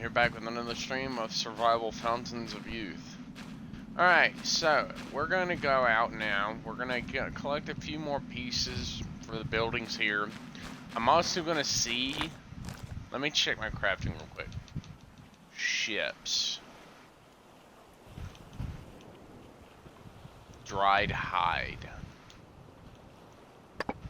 You're back with another stream of Survival Fountains of Youth. Alright, so we're going to go out now. We're going to collect a few more pieces for the buildings here. I'm also going to see... Let me check my crafting real quick. Ships. Dried hide.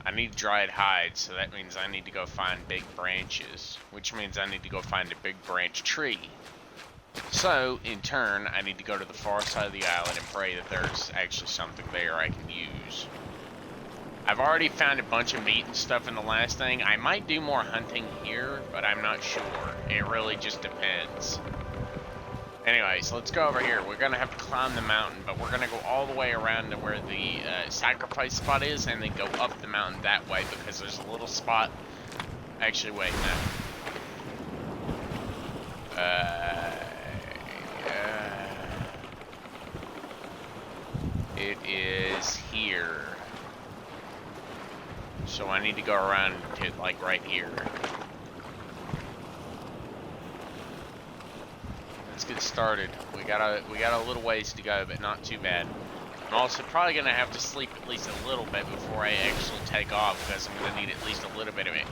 I need dried hide, so that means I need to go find big branches, which means I need to go find a big branch tree. So, in turn, I need to go to the far side of the island and pray that there's actually something there I can use. I've already found a bunch of meat and stuff in the last thing. I might do more hunting here, but I'm not sure. It really just depends. Anyways, let's go over here. We're going to have to climb the mountain, but we're going to go all the way around to where the sacrifice spot is, and then go up the mountain that way, because there's a little spot... Actually, wait, no. It is here. So I need to go around to, like, right here. Let's get started. We got a little ways to go, but not too bad. I'm also probably gonna have to sleep at least a little bit before I actually take off, because I'm gonna need at least a little bit of it.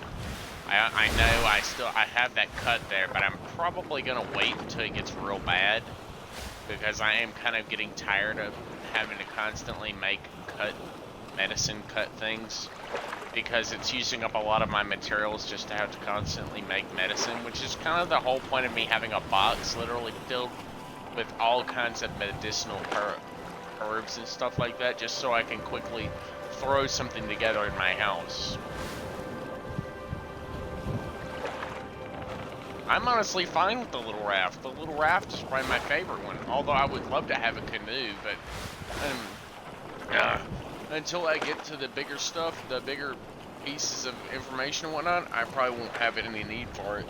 I know I have that cut there, but I'm probably gonna wait until it gets real bad, because I am kind of getting tired of having to constantly make medicine cut things, because it's using up a lot of my materials just to have to constantly make medicine, which is kind of the whole point of me having a box literally filled with all kinds of medicinal herbs and stuff like that, just so I can quickly throw something together in my house. I'm honestly fine with the little raft. The little raft is probably my favorite one, although I would love to have a canoe, but until I get to the bigger stuff, the bigger pieces of information and whatnot, I probably won't have any need for it.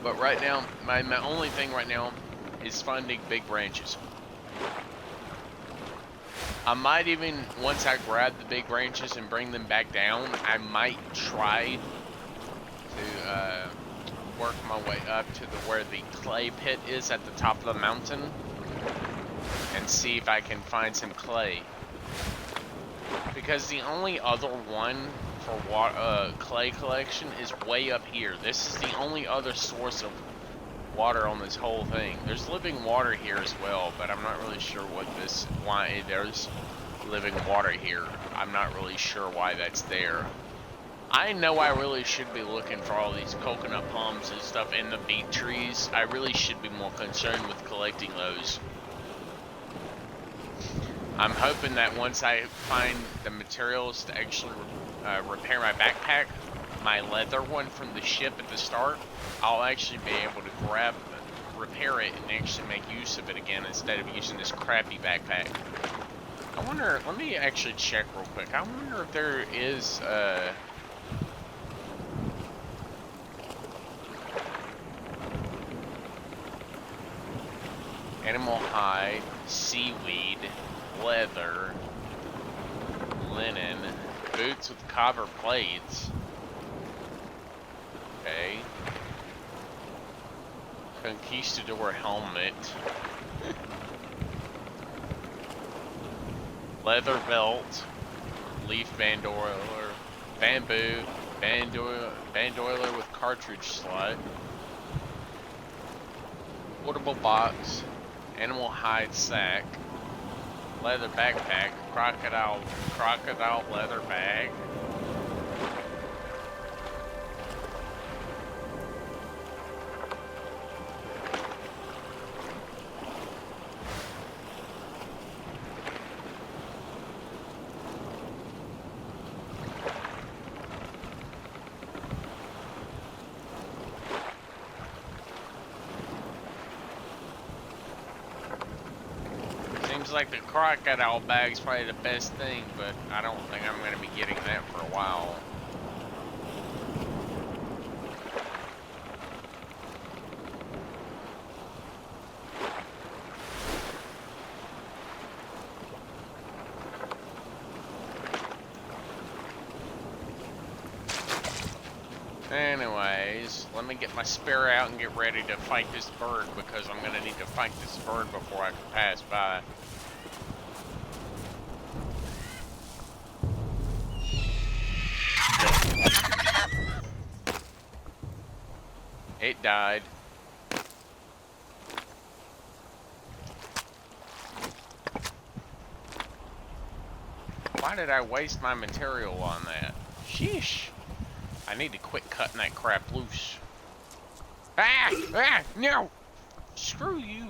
But right now, my only thing right now is finding big branches. I might even, once I grab the big branches and bring them back down, I might try to work my way up to where the clay pit is at the top of the mountain, and see if I can find some clay. Because the only other one for clay collection is way up here. This is the only other source of water on this whole thing. There's living water here as well, but I'm not really sure why there's living water here. I'm not really sure why that's there. I know I really should be looking for all these coconut palms and stuff in the beet trees. I really should be more concerned with collecting those. I'm hoping that once I find the materials to actually repair my backpack, my leather one from the ship at the start, I'll actually be able to repair it and actually make use of it again instead of using this crappy backpack. I wonder, let me actually check real quick. I wonder if there is animal hide, seaweed, leather, linen, boots with copper plates. Okay. Conquistador helmet. Leather belt. Leaf bandoiler. Bamboo. Bandoiler with cartridge slot. Portable box. Animal hide sack. Leather backpack. Crocodile leather bag. Like the crocodile bag's probably the best thing, but I don't think I'm going to be getting that for a while. Anyways, guys. Let me get my spear out and get ready to fight this bird, because I'm gonna need to fight this bird before I can pass by. It died. Why did I waste my material on that? Sheesh. I need to quit cutting that crap loose. Ah! Ah! No! Screw you.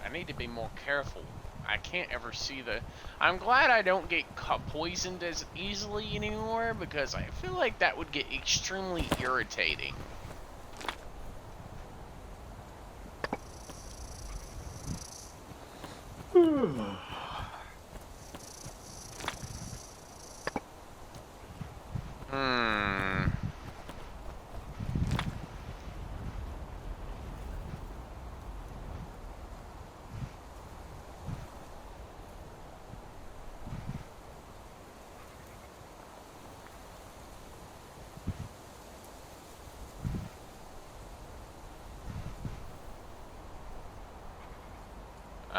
I need to be more careful. I can't ever see the... I'm glad I don't get poisoned as easily anymore, because I feel like that would get extremely irritating.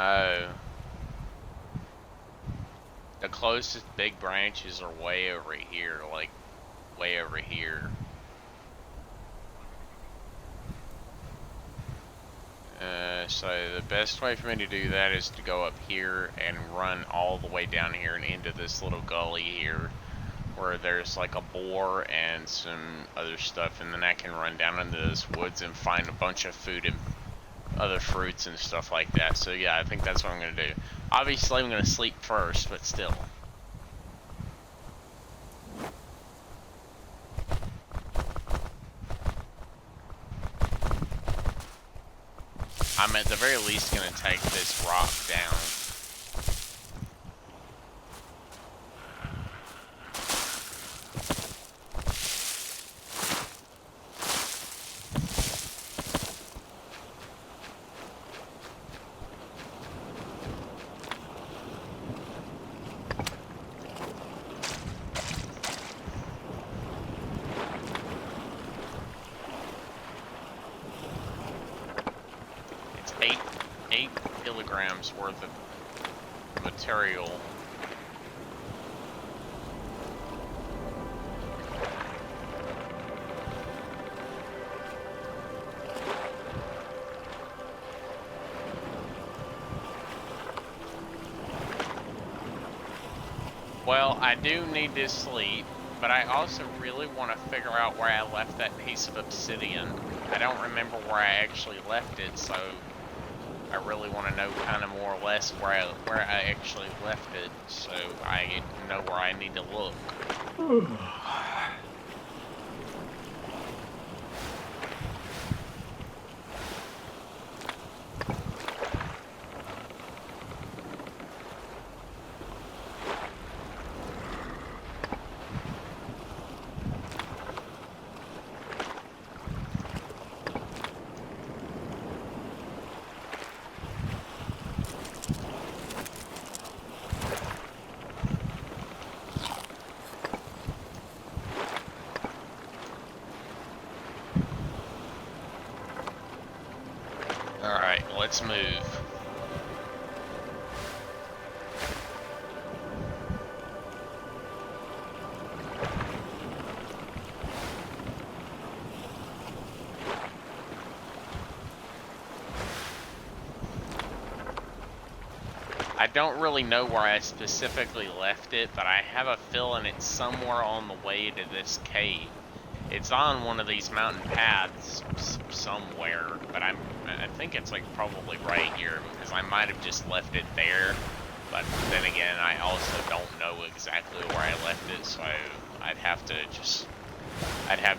Oh. The closest big branches are way over here, like, way over here. So the best way for me to do that is to go up here and run all the way down here and into this little gully here, where there's like a boar and some other stuff, and then I can run down into those woods and find a bunch of food and other fruits and stuff like that. So yeah, I think that's what I'm gonna do. Obviously I'm gonna sleep first, but still. I'm at the very least gonna take this rock down. Eight kilograms worth of material. Well, I do need to sleep, but I also really want to figure out where I left that piece of obsidian. I don't remember where I actually left it, so I really want to know kind of more or less where I actually left it, so I know where I need to look. Alright, let's move. I don't really know where I specifically left it, but I have a feeling it's somewhere on the way to this cave. It's on one of these mountain paths somewhere, but I think it's like probably right here, because I might have just left it there. But then again, I also don't know exactly where I left it, so I'd have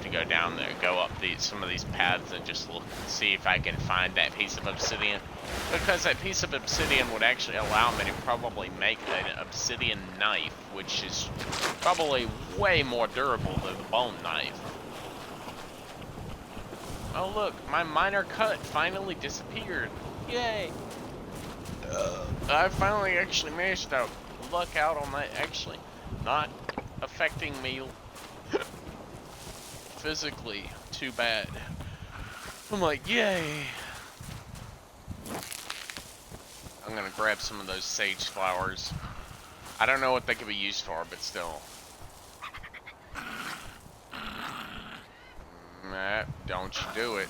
to go down there, go up some of these paths and just look, see if I can find that piece of obsidian. Because that piece of obsidian would actually allow me to probably make an obsidian knife, which is probably way more durable than the bone knife. Oh look, my minor cut finally disappeared. Yay! I finally actually managed to luck out on that actually not affecting me physically too bad. I'm like, yay! I'm gonna grab some of those sage flowers. I don't know what they could be used for, but still. Nah, don't you do it.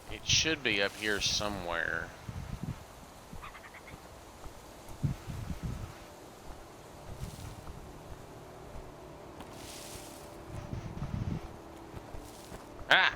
It should be up here somewhere. Ah!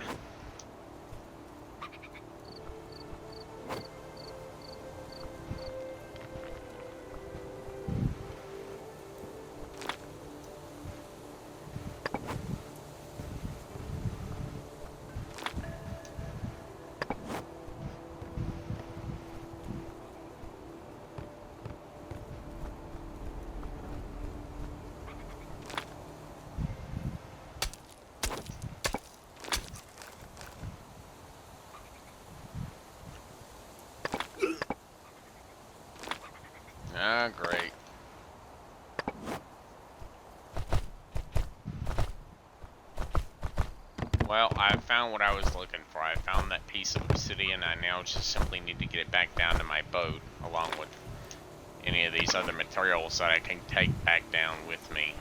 Ah, great. Well, I found what I was looking for. I found that piece of obsidian. I now just simply need to get it back down to my boat, along with any of these other materials that I can take back down with me.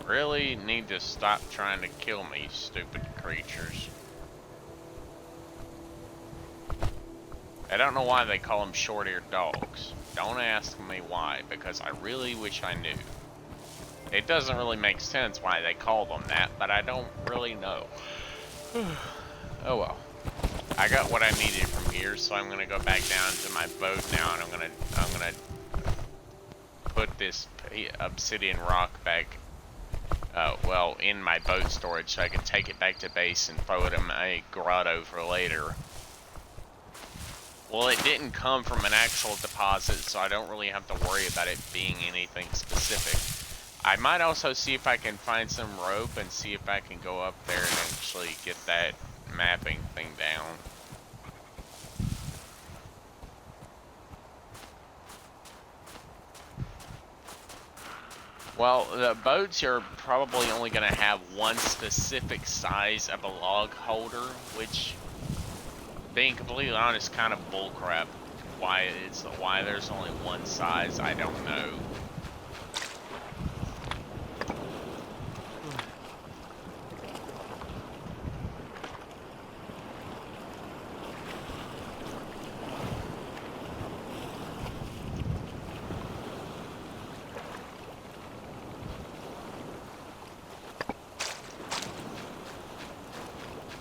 Really need to stop trying to kill me, stupid creatures. I don't know why they call them short-eared dogs. Don't ask me why, because I really wish I knew. It doesn't really make sense why they call them that, but I don't really know. Oh well. I got what I needed from here, so I'm gonna go back down to my boat now, and I'm gonna put this obsidian rock back. Well, in my boat storage, so I can take it back to base and throw it in my grotto for later. Well, it didn't come from an actual deposit, so I don't really have to worry about it being anything specific. I might also see if I can find some rope and see if I can go up there and actually get that mapping thing down. Well, the boats are probably only going to have one specific size of a log holder, which, being completely honest, kind of bullcrap. Why there's only one size, I don't know.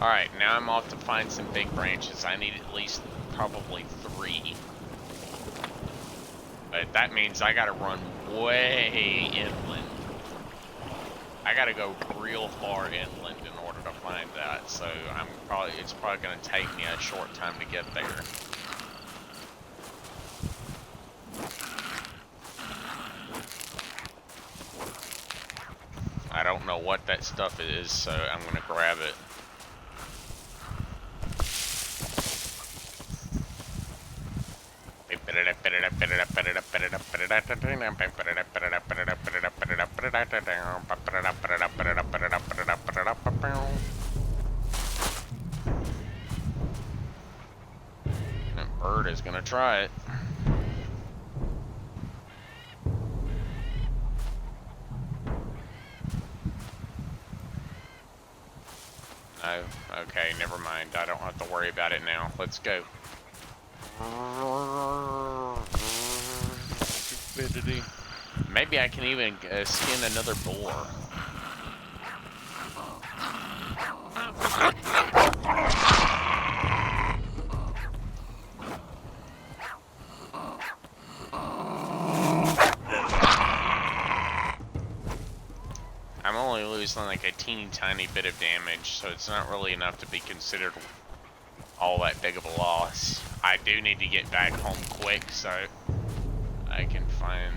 Alright, now I'm off to find some big branches. I need at least probably 3. But that means I gotta run way inland. I gotta go real far inland in order to find that, so it's probably gonna take me a short time to get there. I don't know what that stuff is, so I'm gonna grab it. That bird is gonna try it. Oh, okay, never mind. I don't have to worry about it now. Let's go. Stupidity. Maybe I can even skin another boar. I'm only losing like a teeny tiny bit of damage, so it's not really enough to be considered all that big of a loss. I do need to get back home quick so I can find...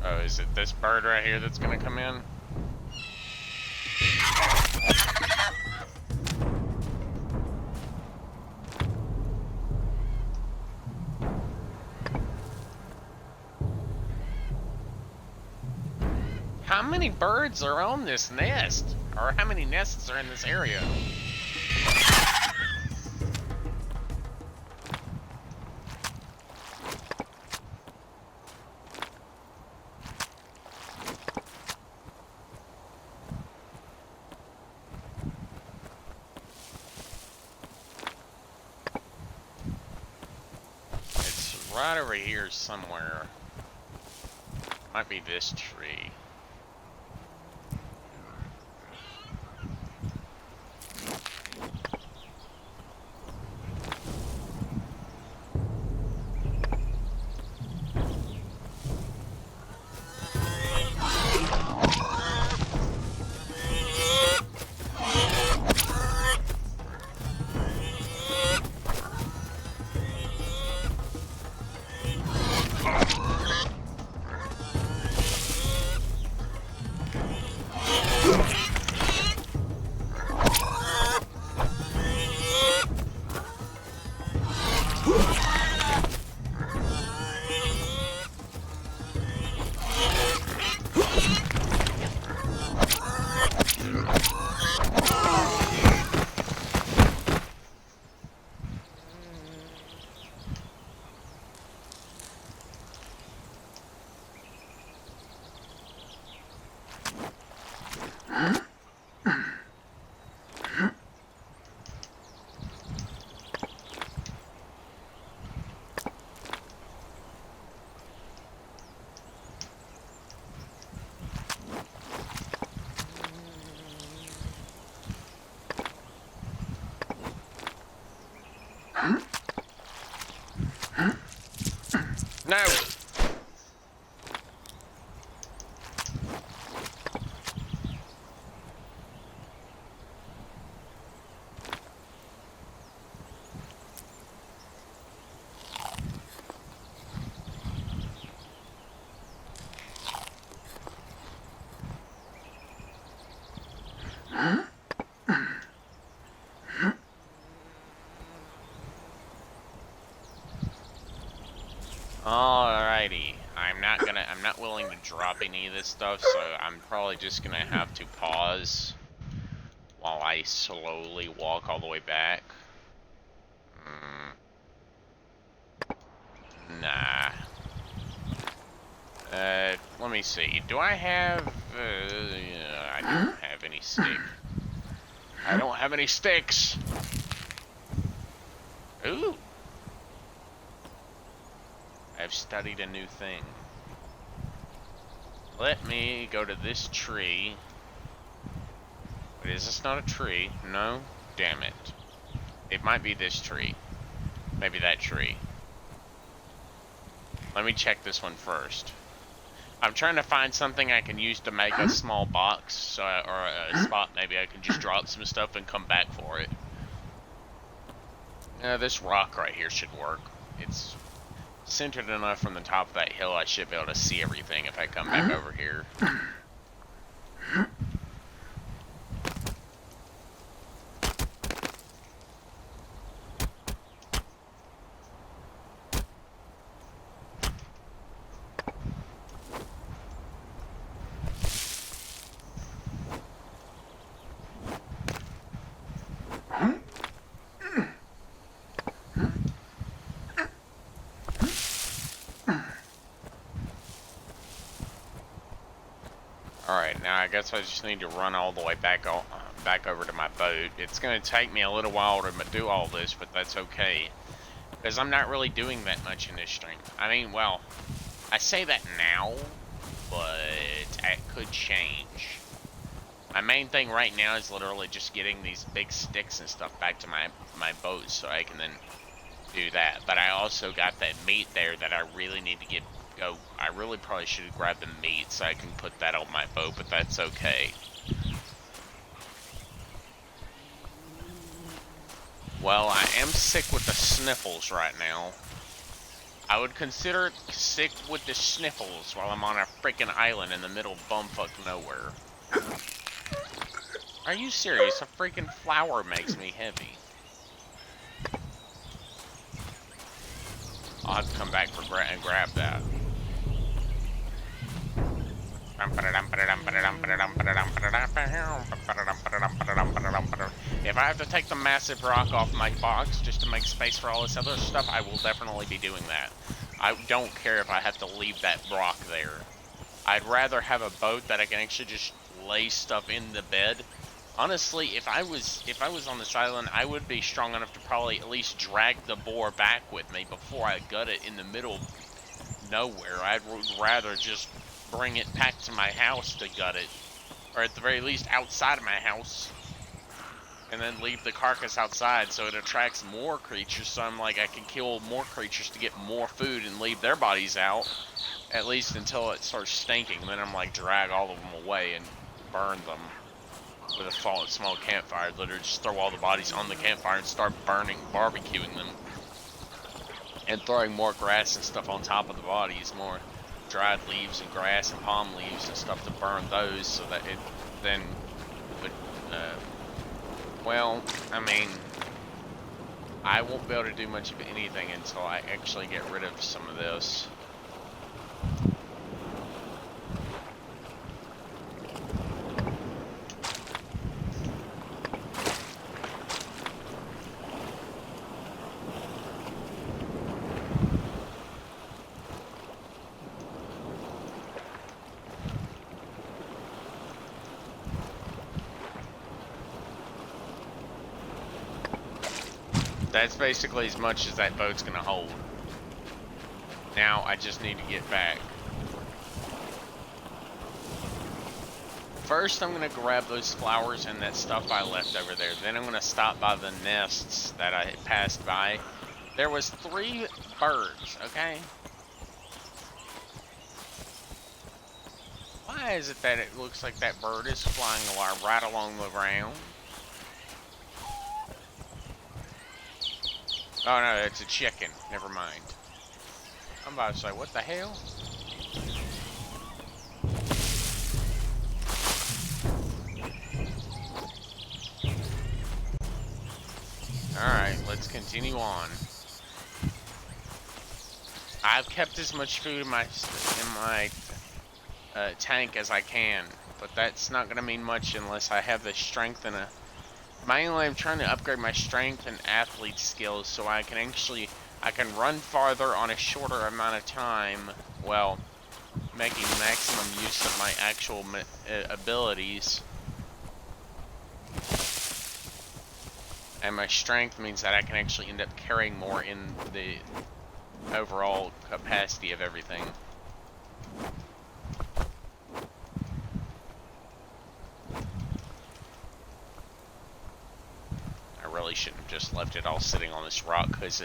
Oh, is it this bird right here that's gonna come in? How many birds are on this nest? Or how many nests are in this area? It's right over here somewhere. Might be this tree. No! Alrighty, I'm not willing to drop any of this stuff, so I'm probably just gonna have to pause while I slowly walk all the way back. Nah. Let me see. Do I have, I don't have any stick. I don't have any sticks! Ooh! I've studied a new thing. Let me go to this tree. Wait, is this not a tree? No? Damn it. It might be this tree. Maybe that tree. Let me check this one first. I'm trying to find something I can use to make a small box, so or a spot maybe I can just drop some stuff and come back for it. This rock right here should work. It's centered enough from the top of that hill I should be able to see everything if I come back over here. now I guess I just need to run all the way back over to my boat. It's going to take me a little while to do all this, but that's okay. Because I'm not really doing that much in this stream. I mean, well, I say that now, but it could change. My main thing right now is literally just getting these big sticks and stuff back to my boat so I can then do that. But I also got that meat there that I really need to go. I really probably should have grabbed the meat so I can put that on my boat, but that's okay. Well, I am sick with the sniffles right now. I would consider it sick with the sniffles while I'm on a freaking island in the middle of bumfuck nowhere. Are you serious? A freaking flower makes me heavy. I'll have to come back and grab that. If I have to take the massive rock off my box just to make space for all this other stuff, I will definitely be doing that. I don't care if I have to leave that rock there. I'd rather have a boat that I can actually just lay stuff in the bed. Honestly, if I was on this island, I would be strong enough to probably at least drag the boar back with me before I gut it in the middle of nowhere. I would rather just bring it back to my house to gut it, or at the very least outside of my house, and then leave the carcass outside so it attracts more creatures. So I'm like, I can kill more creatures to get more food and leave their bodies out, at least until it starts stinking. And then I'm like, drag all of them away and burn them with a small campfire. Literally just throw all the bodies on the campfire and start barbecuing them, and throwing more grass and stuff on top of the bodies, more dried leaves and grass and palm leaves and stuff to burn those, so that it then would, well, I mean, I won't be able to do much of anything until I actually get rid of some of this. That's basically as much as that boat's gonna hold. Now I just need to get back. First I'm gonna grab those flowers and that stuff I left over there. Then I'm gonna stop by the nests that I passed by. There was 3 birds, okay? Why is it that it looks like that bird is flying right along the ground? Oh no, it's a chicken. Never mind. I'm about to say, what the hell? Alright, let's continue on. I've kept as much food in my tank as I can, but that's not gonna mean much unless I have the strength and mainly I'm trying to upgrade my strength and athlete skills so I can run farther on a shorter amount of time, well, making maximum use of my actual abilities. And my strength means that I can actually end up carrying more in the overall capacity of everything. Really shouldn't have just left it all sitting on this rock, because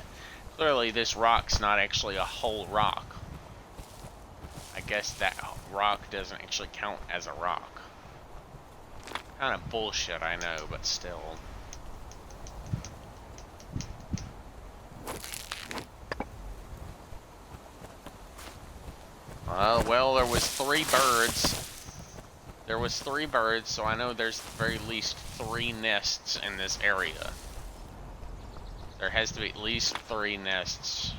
clearly this rock's not actually a whole rock. I guess that rock doesn't actually count as a rock. Kind of bullshit, I know, but still. Well, there was 3 birds. There was 3 birds, so I know there's at the very least 3 nests in this area. There has to be at least 3 nests.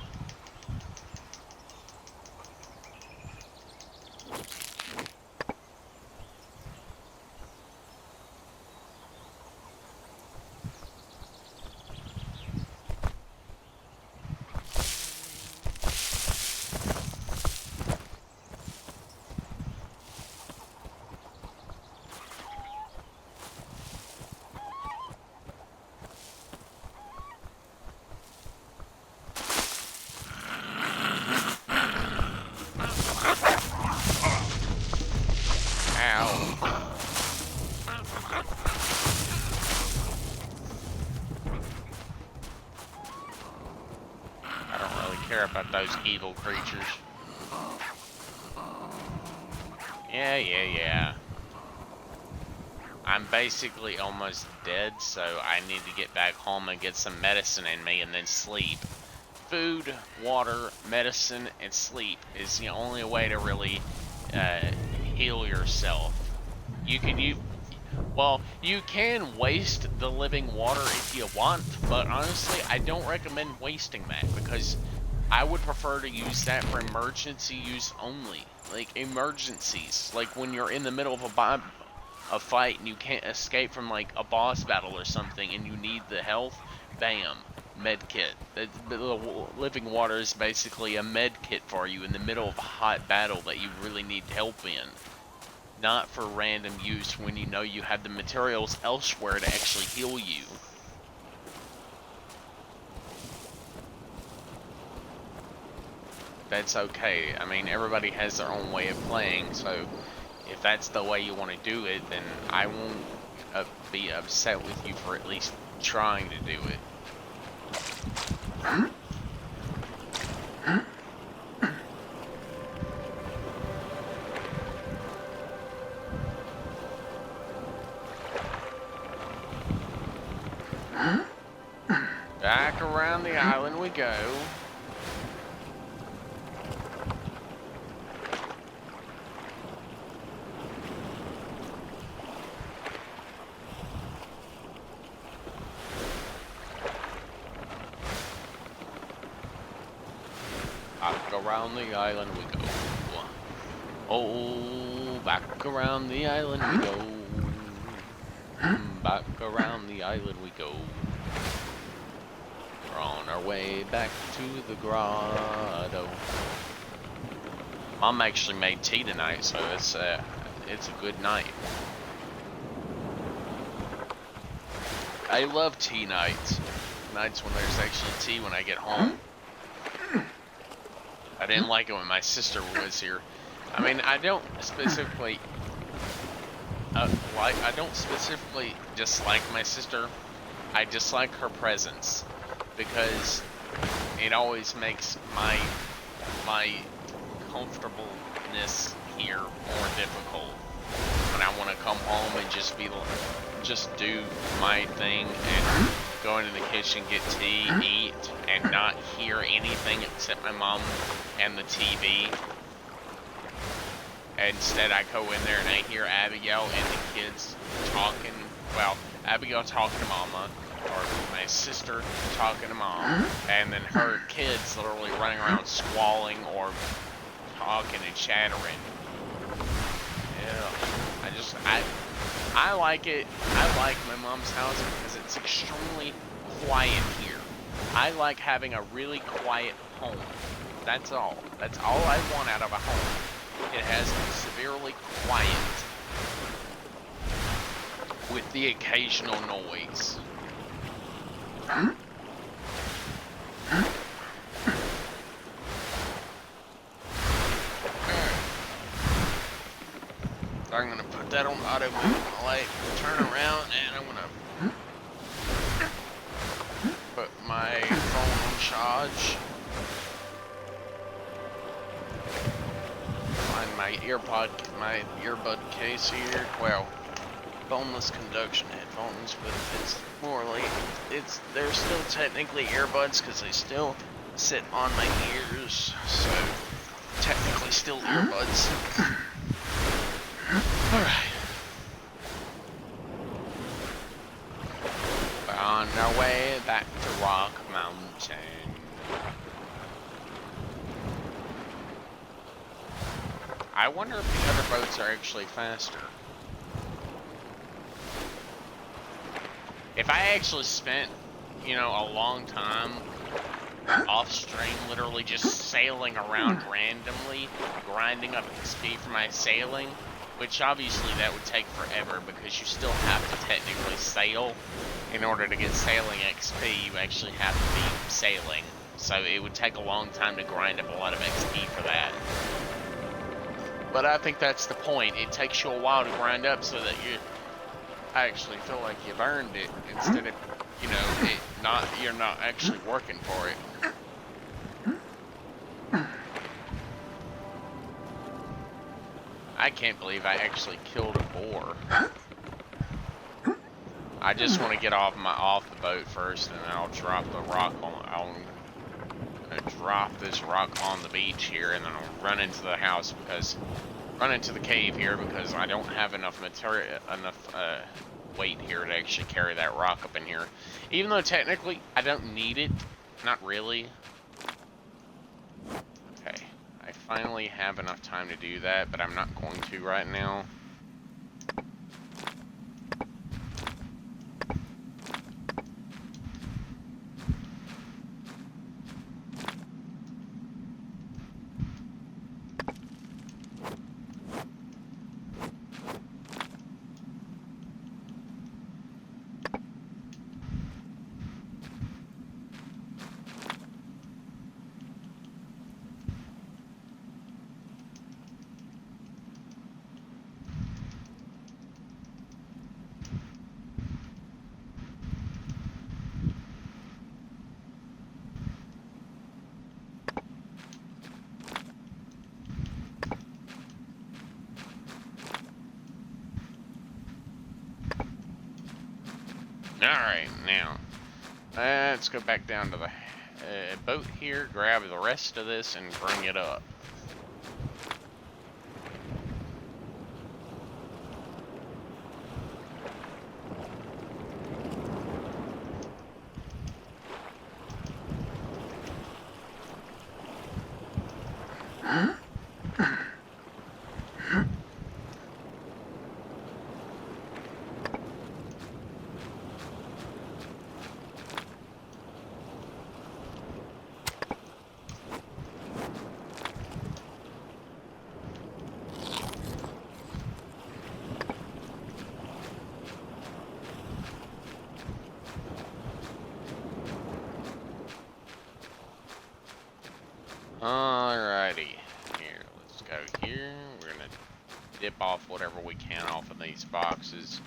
care about those evil creatures. Yeah. I'm basically almost dead, so I need to get back home and get some medicine in me and then sleep. Food, water, medicine, and sleep is the only way to really heal yourself. You can waste the living water if you want, but honestly, I don't recommend wasting that because I would prefer to use that for emergency use only. Like emergencies, like when you're in the middle of a fight and you can't escape from like a boss battle or something and you need the health, bam, med kit. The living water is basically a med kit for you in the middle of a hot battle that you really need help in. Not for random use when you know you have the materials elsewhere to actually heal you. That's okay. I mean, everybody has their own way of playing, so if that's the way you want to do it, then I won't be upset with you for at least trying to do it. Back around the island we go. Back around the island we go. Oh, back around the island we go. Back around the island we go. We're on our way back to the grotto. Mom actually made tea tonight, so it's a good night. I love tea nights. Nights when there's actually tea when I get home. I didn't like it when my sister was here. I mean, I don't specifically dislike my sister. I dislike her presence because it always makes my comfortableness here more difficult. When I want to come home and just do my thing and go into the kitchen, get tea, eat, and not hear anything except my mom and the TV. Instead, I go in there and I hear Abigail and the kids talking. Well, Abigail talking to Mama, or my sister talking to Mom, and then her kids literally running around squalling or talking and chattering. Yeah, I like it. I like my mom's house because it's extremely quiet here. I like having a really quiet home. That's all. That's all I want out of a home. It has to be severely quiet with the occasional noise. I'm gonna put that on auto movement light, turn around, and I'm gonna put my phone on charge. Find my earbud case here. Well, boneless conduction headphones, but it's more like they're still technically earbuds because they still sit on my ears, so technically still earbuds. Alright. We're on our way back to Rock Mountain. I wonder if the other boats are actually faster. If I actually spent, a long time off stream, literally just sailing around randomly, grinding up XP for my sailing, which obviously that would take forever because you still have to technically sail. In order to get sailing XP, you actually have to be sailing. So it would take a long time to grind up a lot of XP for that. But I think that's the point. It takes you a while to grind up so that you actually feel like you've earned it instead of, you're not actually working for it. I can't believe I actually killed a boar. I just want to get off the boat first, and then I'll drop the rock on. I'm gonna drop this rock on the beach here, and then I'll run into the house run into the cave here because I don't have enough weight here to actually carry that rock up in here. Even though technically I don't need it, not really. Okay, I finally have enough time to do that, but I'm not going to right now. Alright, now, let's go back down to the boat here, grab the rest of this, and bring it up. Alrighty, here, let's go here. We're gonna dip off whatever we can off of these boxes.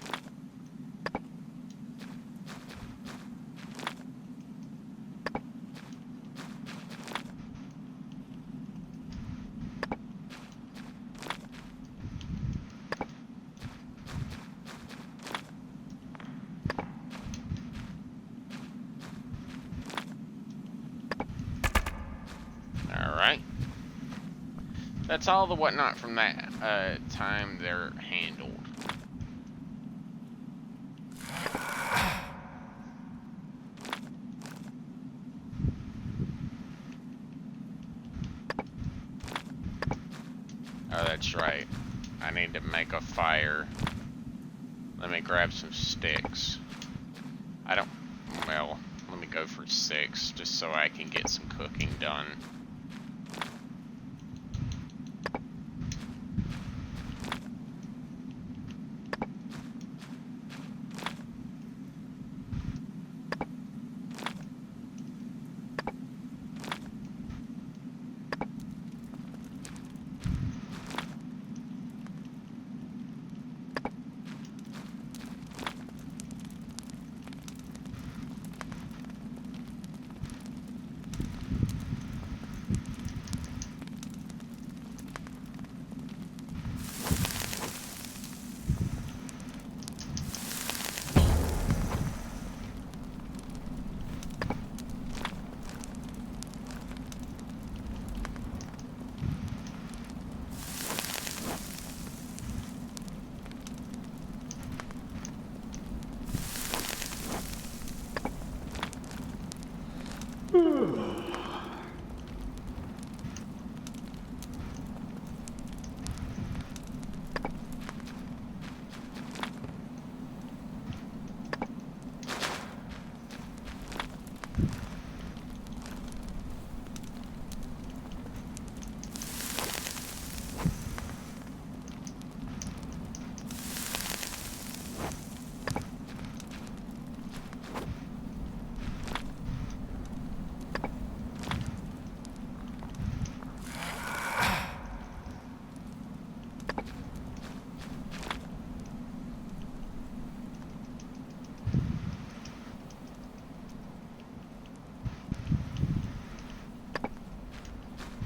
Alright. That's all the whatnot from that time they're handled. Oh, that's right. I need to make a fire. Let me grab some sticks. Well, let me go for 6 just so I can get some cooking done.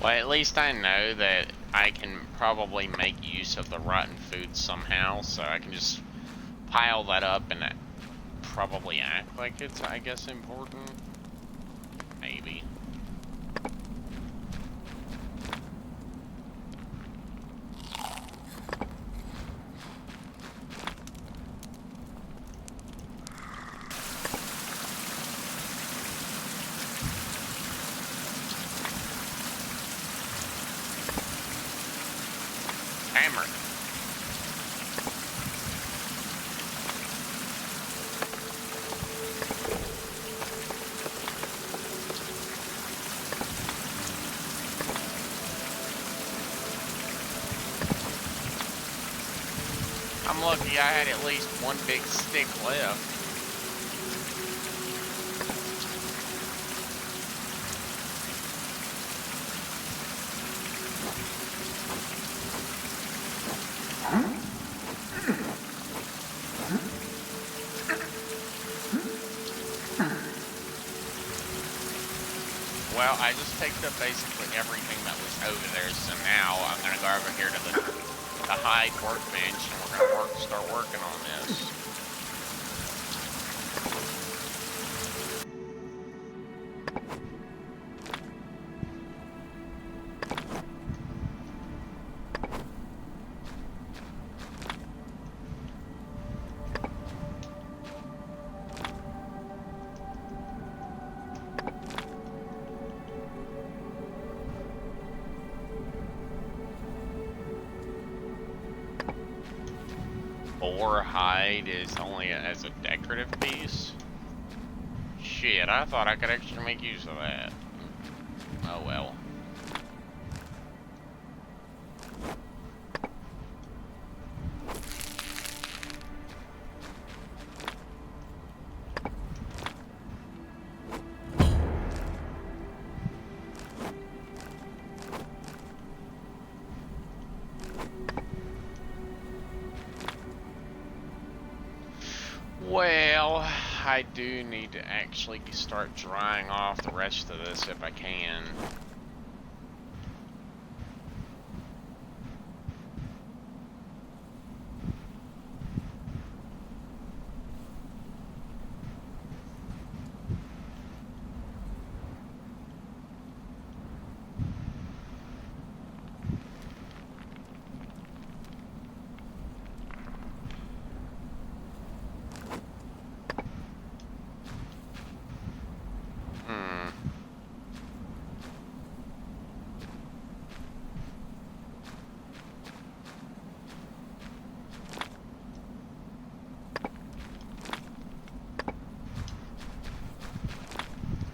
Well, at least I know that I can probably make use of the rotten food somehow, so I can just pile that up and probably act like it's, I guess, important. Maybe. Hammer. I'm lucky I had at least one big stick left. Well, I just picked up basically everything that was over there, so now I'm gonna go over here to the hide workbench and we're gonna start working on this. Boar hide is only as a decorative piece? Shit, I thought I could actually make use of that. Oh well. Well, I do need to actually start drying off the rest of this if I can.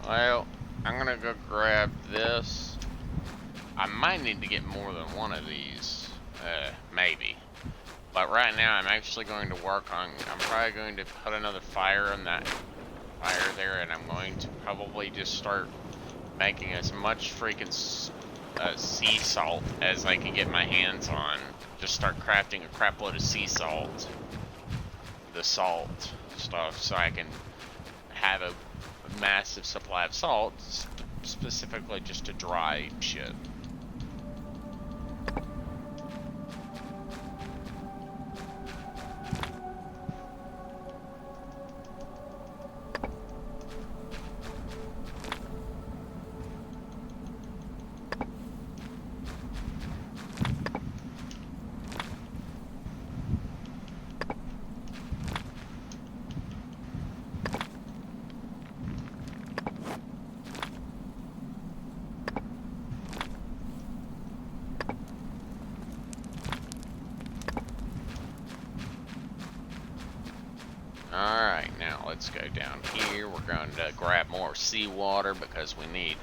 Well, I'm gonna go grab this. I might need to get more than one of these, maybe. But right now I'm actually going to work on, I'm probably going to put another fire in that fire there, and I'm going to probably just start making as much freaking sea salt as I can get my hands on. Just start crafting a crap load of sea salt. The salt stuff, so I can have a massive supply of salt, specifically just to dry shit. Alright, now let's go down here. We're going to grab more seawater because we need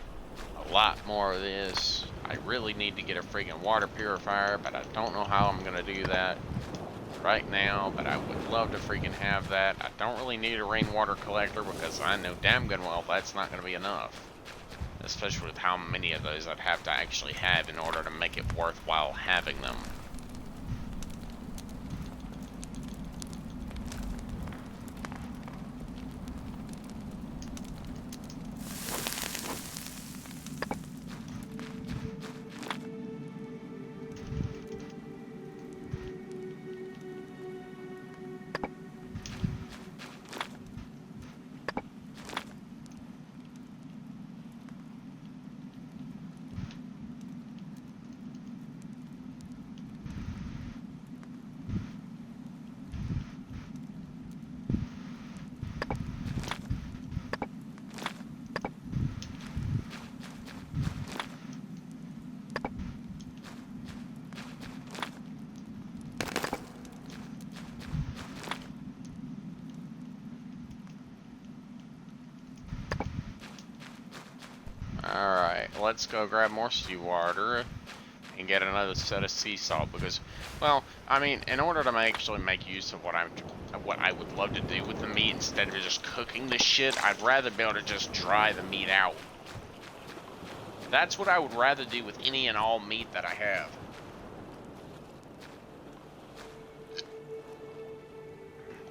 a lot more of this. I really need to get a freaking water purifier, but I don't know how I'm going to do that right now, but I would love to freaking have that. I don't really need a rainwater collector because I know damn good well that's not going to be enough. Especially with how many of those I'd have to actually have in order to make it worthwhile having them. let's go grab more seawater and get another set of sea salt because, well, I mean, in order to actually make use of what I would love to do with the meat instead of just cooking the shit, I'd rather be able to just dry the meat out. That's what I would rather do with any and all meat that I have.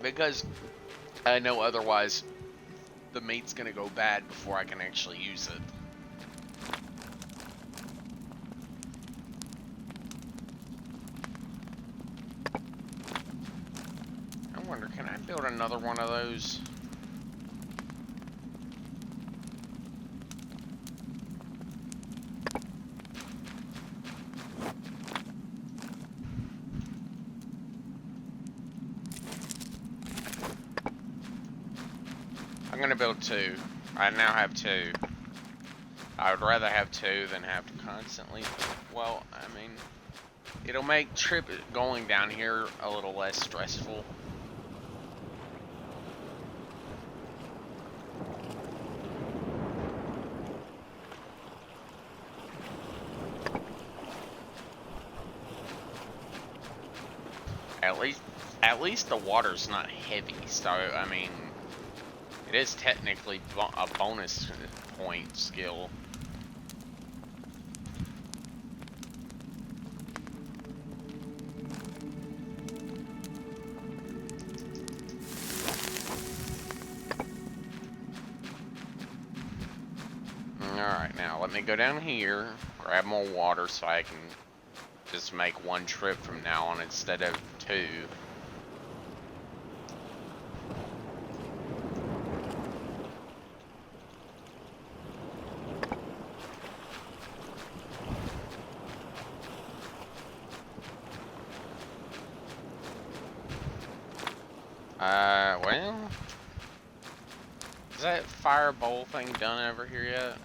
Because I know otherwise the meat's gonna go bad before I can actually use it. I wonder, can I build another one of those? I'm gonna build two. I now have two. I would rather have two than have to constantly, well, I mean, it'll make going down here a little less stressful. At least the water's not heavy, so I mean, it is technically a bonus point skill. Alright, now let me go down here, grab more water so I can just make one trip from now on instead of two. Well, is that fire bowl thing done over here yet?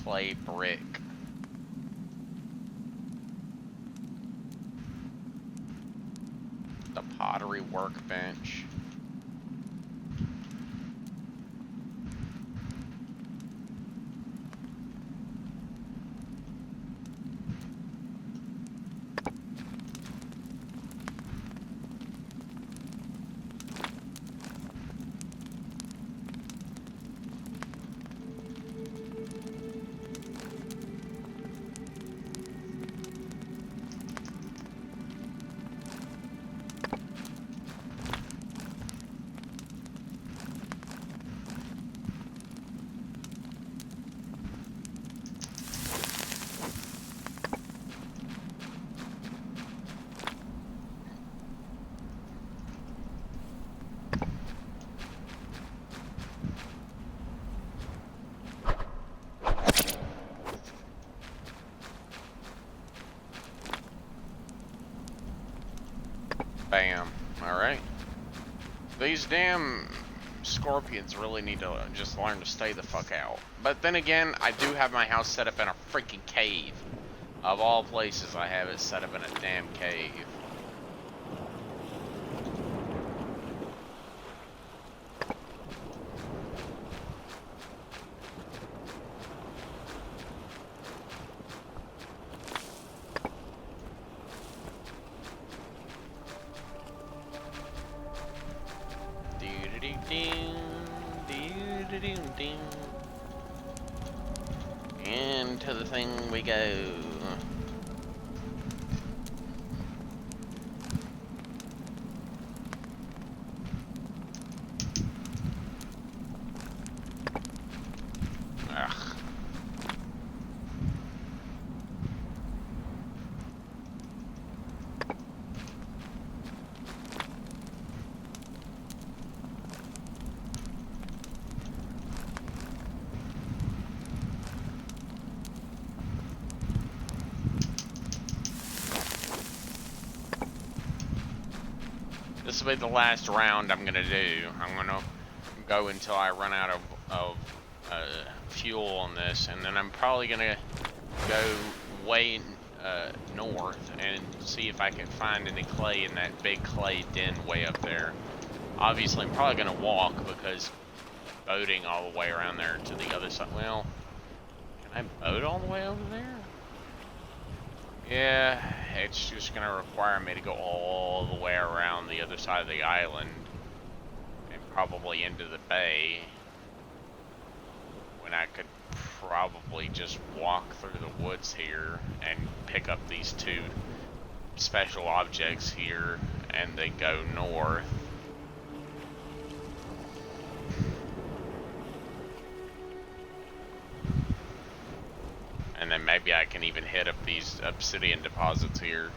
Clay brick. The pottery workbench. Bam. Alright. These damn scorpions really need to just learn to stay the fuck out. But then again, I do have my house set up in a freaking cave. Of all places, I have it set up in a damn cave. Into the thing we go. Ugh. This will be the last round I'm gonna do. I'm gonna go until I run out of fuel on this, and then I'm probably gonna go way north and see if I can find any clay in that big clay den way up there. Obviously, I'm probably gonna walk because boating all the way around there to the other side. Well, can I boat all the way over there? Yeah, it's just gonna require me to go all the way around the other side of the island and probably into the bay, when I could probably just walk through the woods here and pick up these two special objects here and then go north. And then maybe I can even hit up these obsidian deposits here.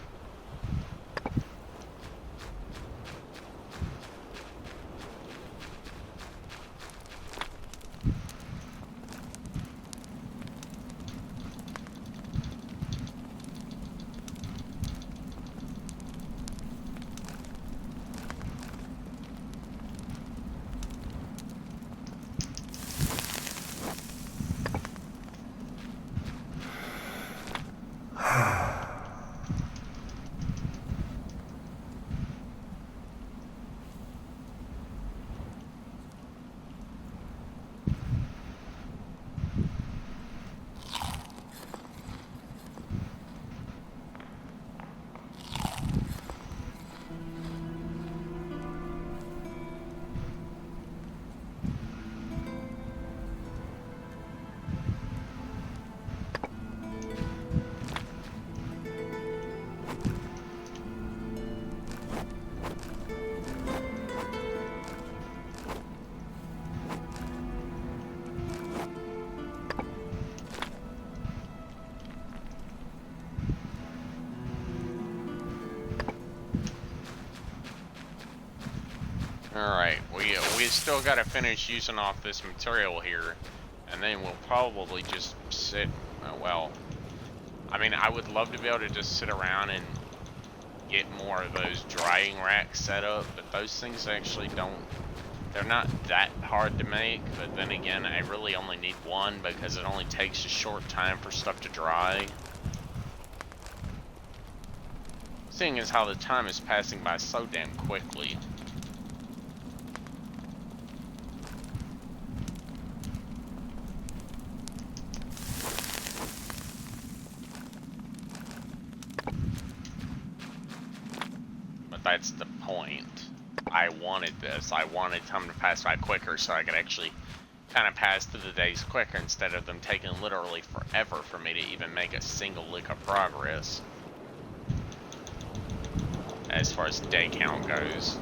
Alright, we still gotta finish using off this material here, and then we'll probably just sit, well, I mean, I would love to be able to just sit around and get more of those drying racks set up, but those things actually they're not that hard to make, but then again, I really only need one because it only takes a short time for stuff to dry. Seeing as how the time is passing by so damn quickly. That's the point. I wanted this. I wanted time to pass by quicker so I could actually kind of pass through the days quicker instead of them taking literally forever for me to even make a single lick of progress. As far as day count goes.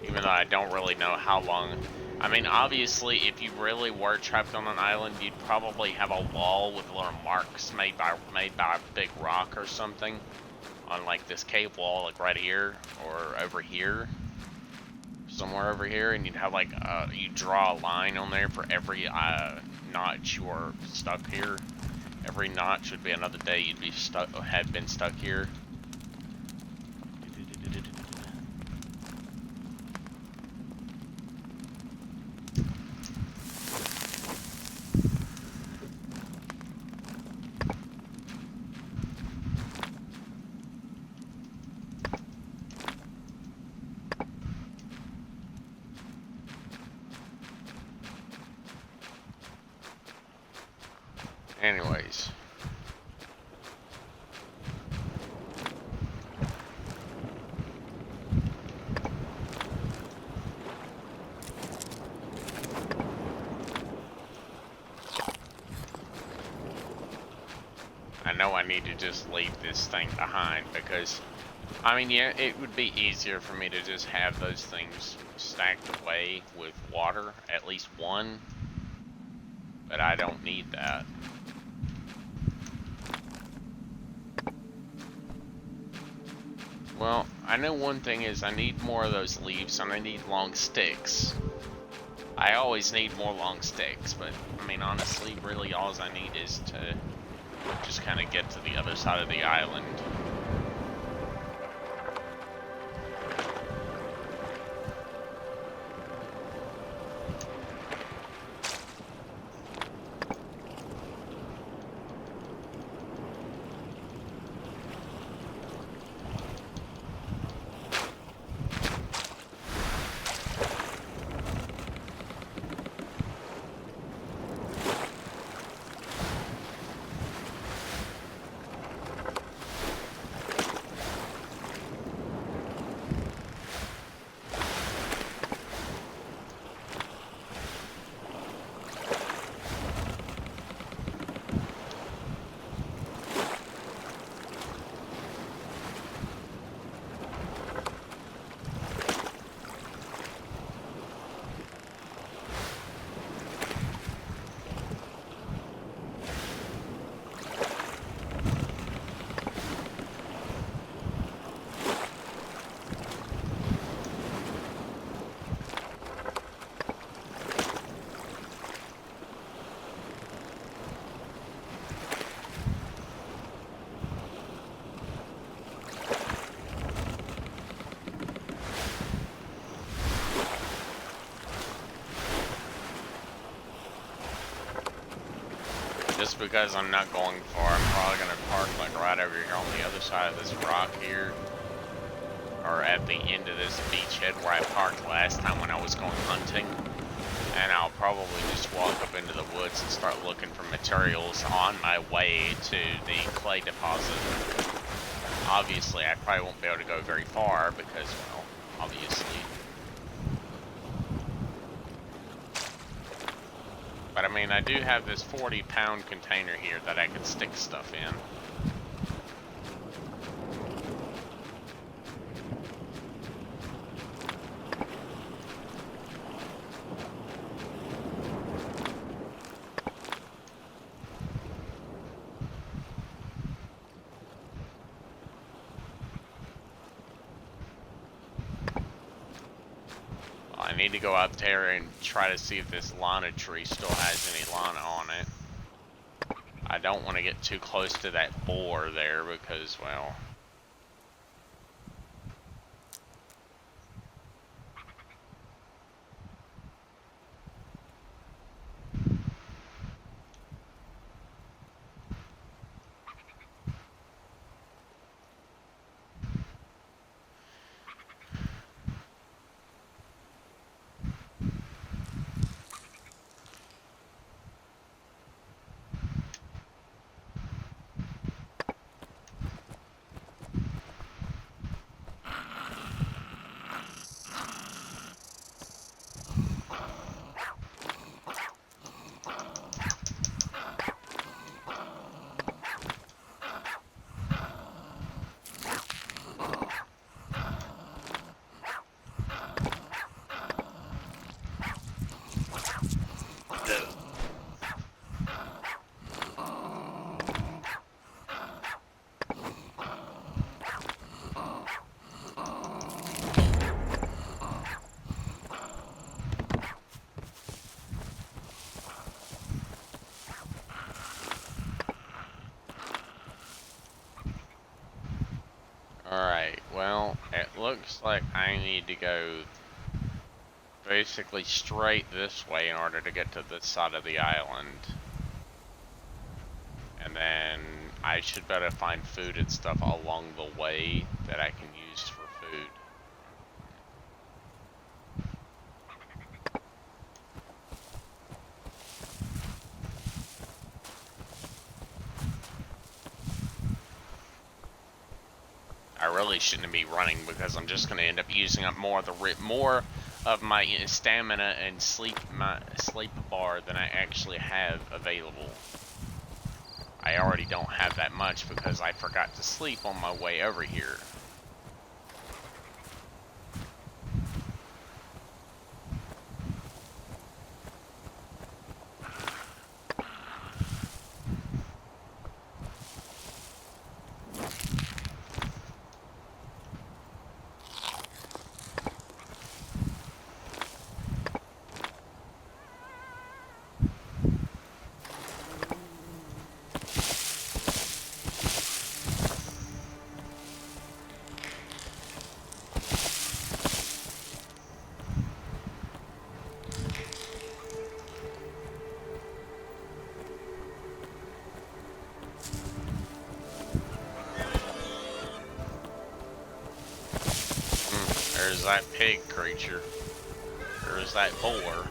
Even though I don't really know how long. I mean, obviously, if you really were trapped on an island, you'd probably have a wall with little marks made by a big rock or something. On like this cave wall, like right here or over here, somewhere over here, and you'd have like you draw a line on there for every notch you are stuck here. Every notch would be another day you'd be stuck, had been stuck here. Anyways. I know I need to just leave this thing behind because, I mean, yeah, it would be easier for me to just have those things stacked away with water, at least one, but I don't need that. Well, I know one thing is I need more of those leaves and I need long sticks. I always need more long sticks, but I mean, honestly, really all I need is to just kind of get to the other side of the island. just because I'm not going far, I'm probably gonna park like right over here on the other side of this rock here. Or at the end of this beachhead where I parked last time when I was going hunting. And I'll probably just walk up into the woods and start looking for materials on my way to the clay deposit. Obviously, I probably won't be able to go very far because, well, obviously. But I mean, I do have this 40-pound container here that I can stick stuff in. I need to go up there and try to see if this lana tree still has any lana on it. I don't want to get too close to that boar there because, well... Alright, well, it looks like I need to go basically straight this way in order to get to this side of the island. And then I should better find food and stuff along the way that I can use for food. I really shouldn't be running because I'm just going to end up using up more of my stamina and sleep bar than I actually have available. I already don't have that much because I forgot to sleep on my way over here. There's that pig creature. There's that boar.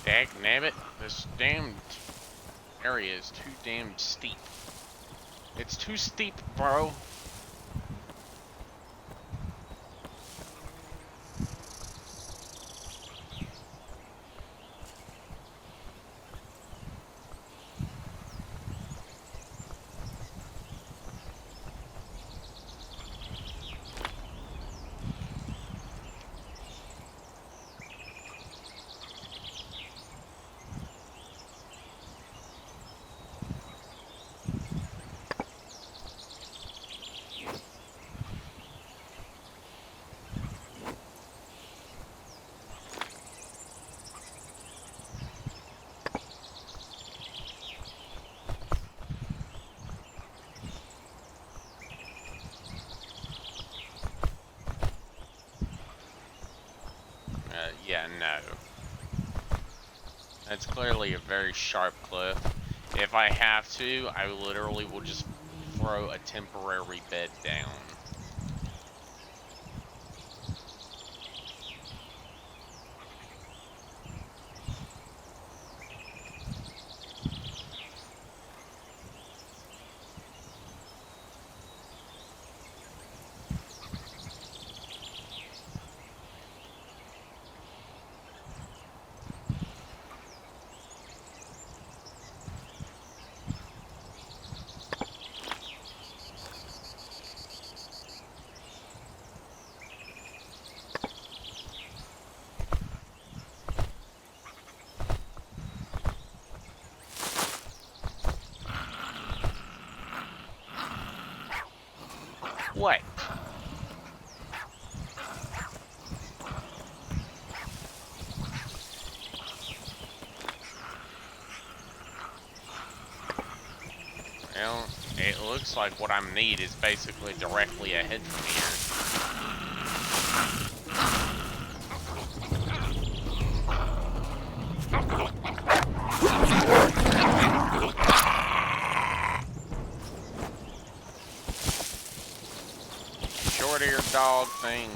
Dagnabbit, this damned area is too damn steep. It's too steep, bro. Yeah, no. That's clearly a very sharp cliff. If I have to, I literally will just throw a temporary bed down. What? Well, it looks like what I need is basically directly ahead from here. Short-eared dog thing.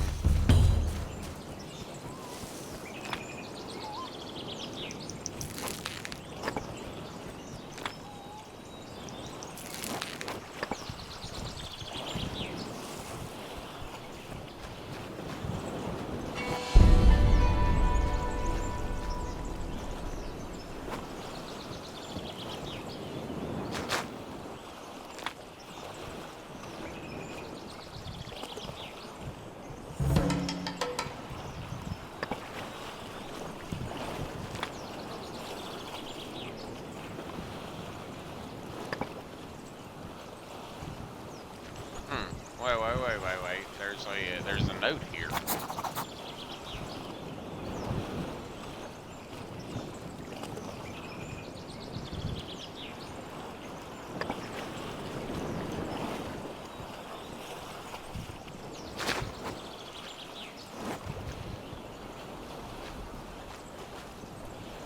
Wait. There's a note here.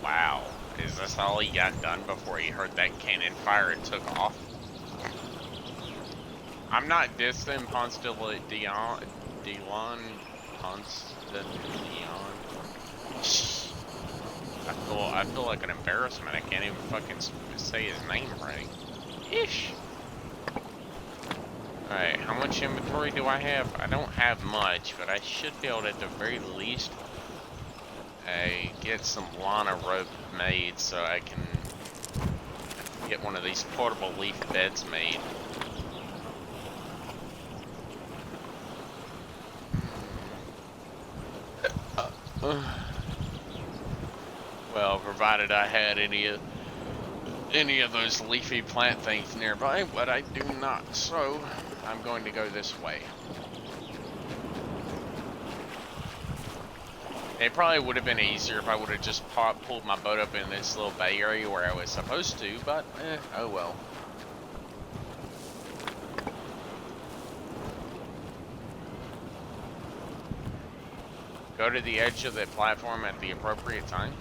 Wow. Is this all he got done before he heard that cannon fire and took off? I'm not dissing Ponce de Leon. I feel like an embarrassment. I can't even fucking say his name right. Ish. Alright, how much inventory do I have? I don't have much, but I should be able to, at the very least, get some Lana rope made so I can get one of these portable leaf beds made. Well, provided I had any of those leafy plant things nearby, but I do not, so I'm going to go this way. It probably would have been easier if I would have just pulled my boat up in this little bay area where I was supposed to, but oh well. Go to the edge of the platform at the appropriate time.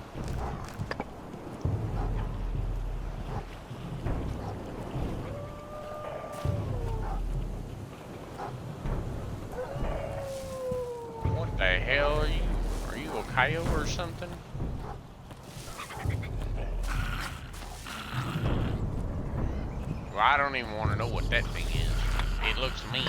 What the hell are you? Are you a coyote or something? Well, I don't even want to know what that thing is. It looks mean.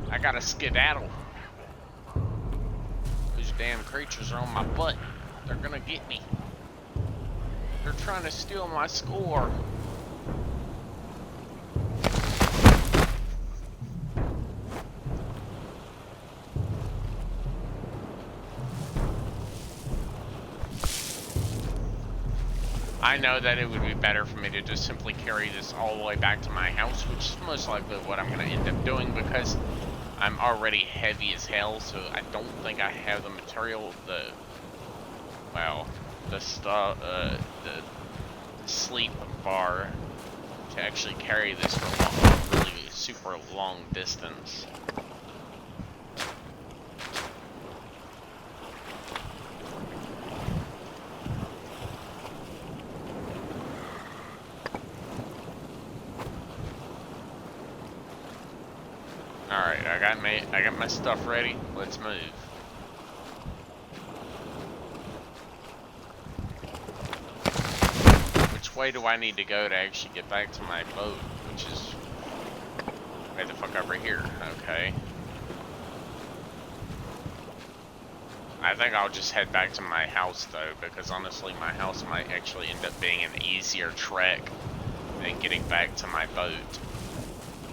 I gotta skedaddle. These damn creatures are on my butt. They're gonna get me. They're trying to steal my score. I know that it would be better for me to just simply carry this all the way back to my house, which is most likely what I'm going to end up doing because I'm already heavy as hell, so I don't think I have the material, the sleep bar to actually carry this for a really super long distance. Alright, I got my stuff ready. Let's move. Which way do I need to go to actually get back to my boat? Which is way the fuck over here. Okay. I think I'll just head back to my house though, because honestly my house might actually end up being an easier trek than getting back to my boat,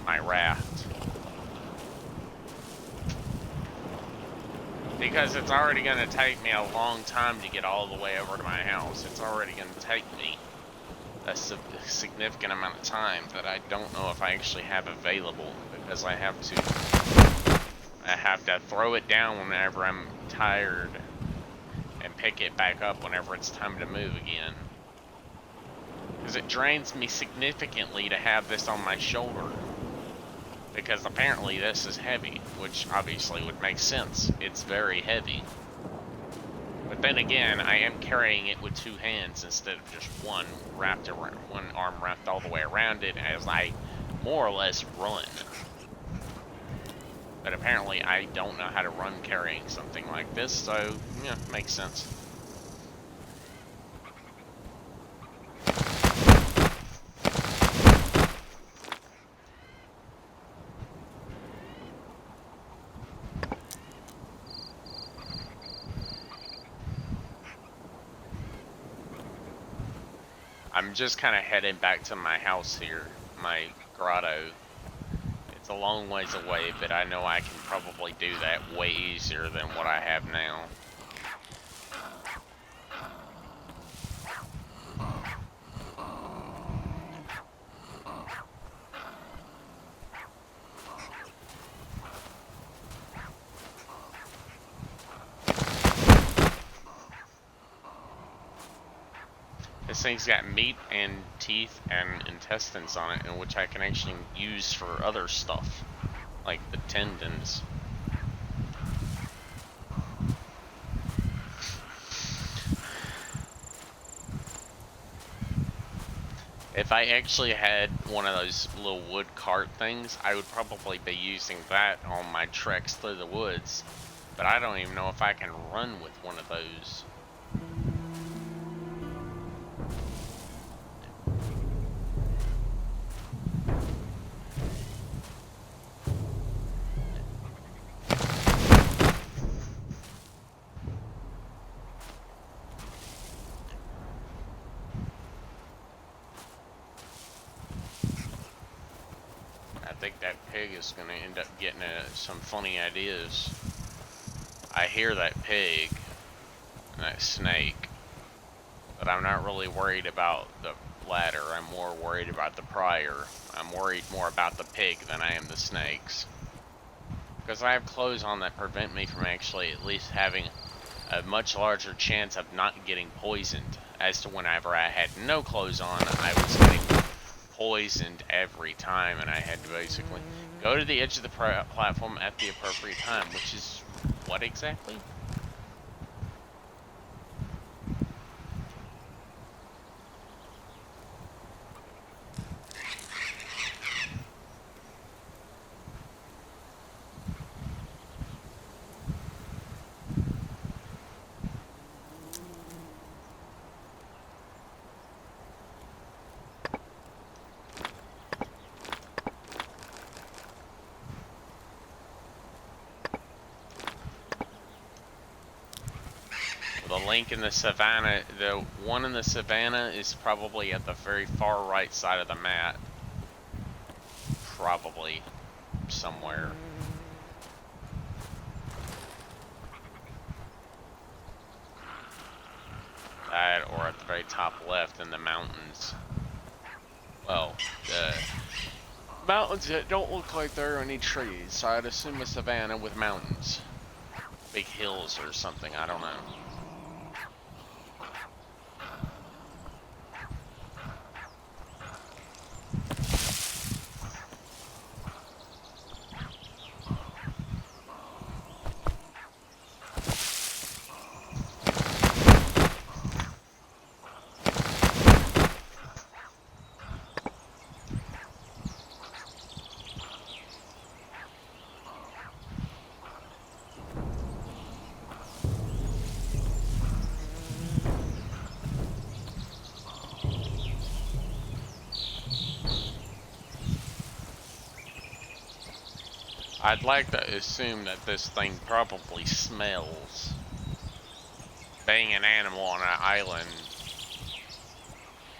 my raft. Because it's already going to take me a long time to get all the way over to my house. It's already going to take me a significant amount of time that I don't know if I actually have available, because I have to throw it down whenever I'm tired and pick it back up whenever it's time to move again. Because it drains me significantly to have this on my shoulder. Because apparently this is heavy, which obviously would make sense. It's very heavy. But then again, I am carrying it with two hands instead of just one wrapped around, one arm wrapped all the way around it as I more or less run. But apparently I don't know how to run carrying something like this, so yeah, makes sense. I'm just kind of heading back to my house here, my grotto. It's a long ways away, but I know I can probably do that way easier than what I have now. This thing's got meat and teeth and intestines on it, and which I can actually use for other stuff, like the tendons. If I actually had one of those little wood cart things, I would probably be using that on my treks through the woods. But I don't even know if I can run with one of those. I think that pig is going to end up getting some funny ideas. I hear that pig and that snake, but I'm not really worried about the latter. I'm more worried about the prior. I'm worried more about the pig than I am the snakes. Because I have clothes on that prevent me from actually at least having a much larger chance of not getting poisoned. As to whenever I had no clothes on, I was getting poisoned every time, and I had to basically go to the edge of the platform at the appropriate time, which is what exactly? The link in the savannah, the one in the savannah is probably at the very far right side of the map. Probably somewhere. That or at the very top left in the mountains. Well, the mountains that don't look like there are any trees, so I'd assume a savannah with mountains. Big hills or something, I don't know. I'd like to assume that this thing probably smells. Being an animal on an island,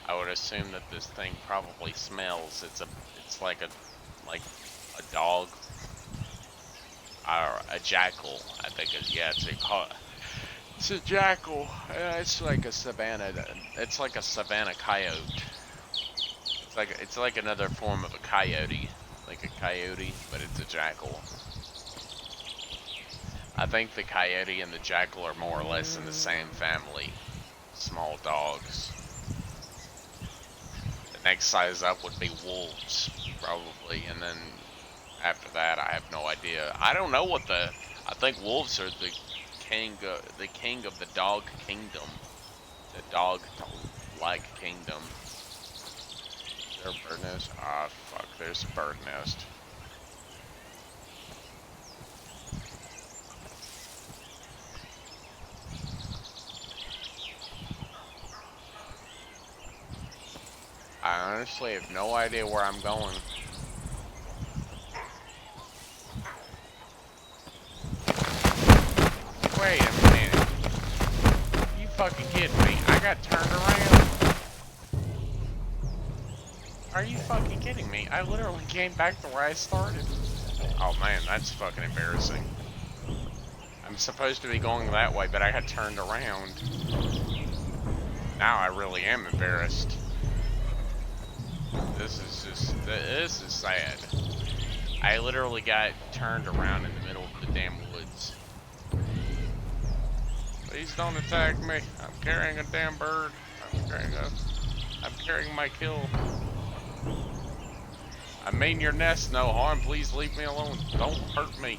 I would assume that this thing probably smells. It's like a dog or a jackal. I think it's a jackal. It's like a savannah. It's like a savannah coyote. It's like another form of a coyote. Like a coyote, but it's a jackal. I think the coyote and the jackal are more or less in the same family. Small dogs. The next size up would be wolves, probably, and then after that, I have no idea. I don't know what I think wolves are the king of the dog kingdom. The dog-like kingdom. Is there a bird nest? Ah, fuck, there's a bird nest. I honestly have no idea where I'm going. Wait a minute. You fucking kidding me? I got turned around. Are you fucking kidding me? I literally came back to where I started. Oh man, that's fucking embarrassing. I'm supposed to be going that way, but I got turned around. Now I really am embarrassed. This is sad. I literally got turned around in the middle of the damn woods. Please don't attack me. I'm carrying a damn bird. I'm carrying my kill. I mean your nest no harm. Please leave me alone. Don't hurt me.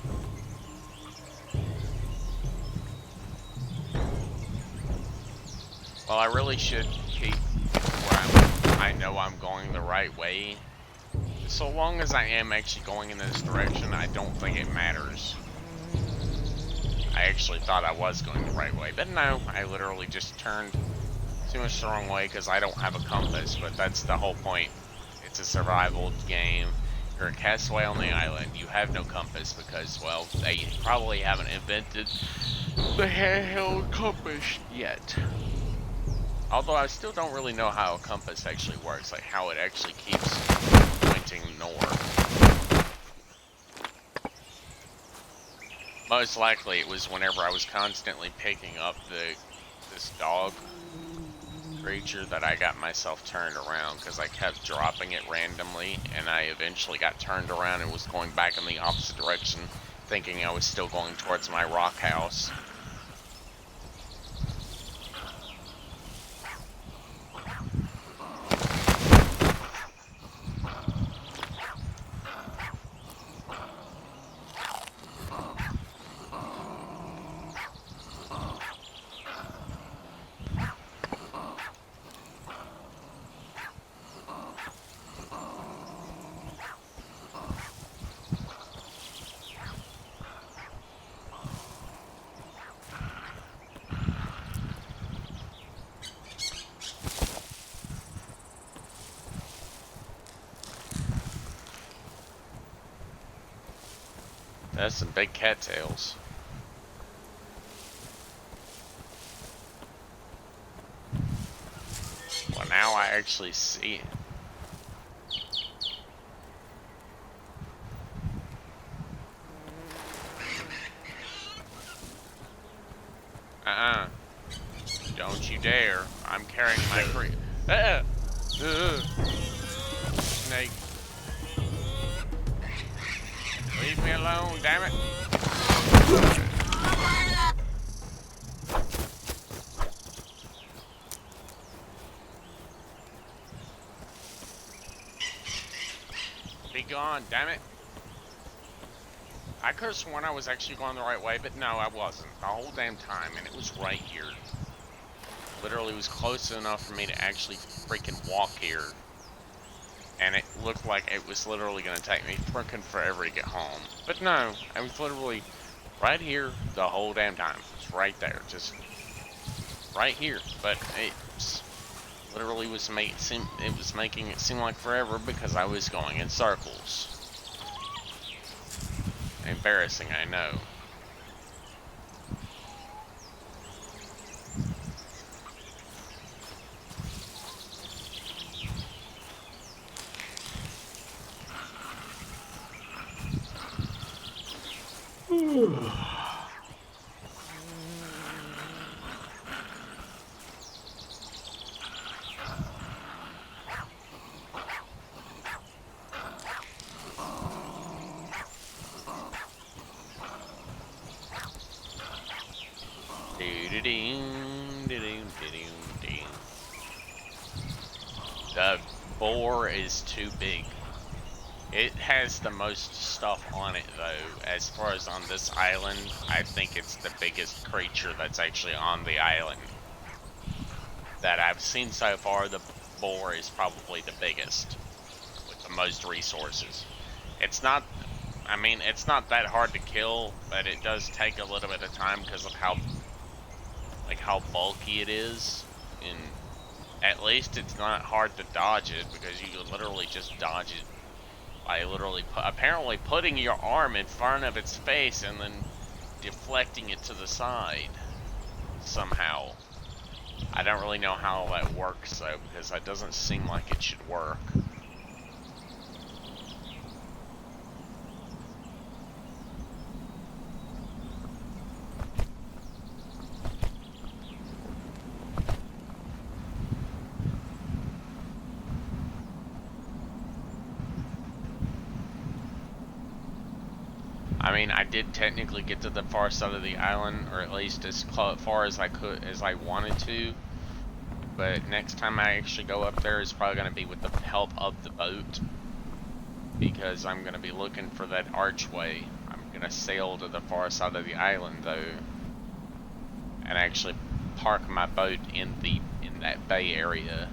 Well, I really should keep where I know I'm going the right way. So long as I am actually going in this direction, I don't think it matters. I actually thought I was going the right way, but no, I literally just turned too much the wrong way because I don't have a compass, but that's the whole point. It's a survival game. You're a castaway on the island. You have no compass because, well, they probably haven't invented the handheld compass yet. Although I still don't really know how a compass actually works, like how it actually keeps pointing north. Most likely it was whenever I was constantly picking up this dog creature that I got myself turned around because I kept dropping it randomly, and I eventually got turned around and was going back in the opposite direction, thinking I was still going towards my rock house. That's some big cattails. Well, now I actually see it. Don't you dare. I'm carrying my snake. Leave me alone, damn it. Be gone, damn it. I could have sworn I was actually going the right way, but no, I wasn't. The whole damn time, and it was right here. Literally was close enough for me to actually freaking walk here. And it looked like it was literally going to take me freaking forever to get home. But no, I was literally right here the whole damn time. It's right there, just right here. But it literally was making it seem like forever because I was going in circles. Embarrassing, I know. The boar is too big. It has the most stuff on it though. As far as on this island, I think it's the biggest creature that's actually on the island. That I've seen so far, the boar is probably the biggest with the most resources. It's not, I mean, it's not that hard to kill, but it does take a little bit of time because of how bulky it is. And at least it's not hard to dodge it because you can literally just dodge it by literally apparently putting your arm in front of its face and then deflecting it to the side somehow. I don't really know how that works though, because that doesn't seem like it should work. I mean, I did technically get to the far side of the island, or at least as far as I could, as I wanted to. But next time I actually go up there is probably going to be with the help of the boat, because I'm going to be looking for that archway. I'm going to sail to the far side of the island though, and actually park my boat in that bay area.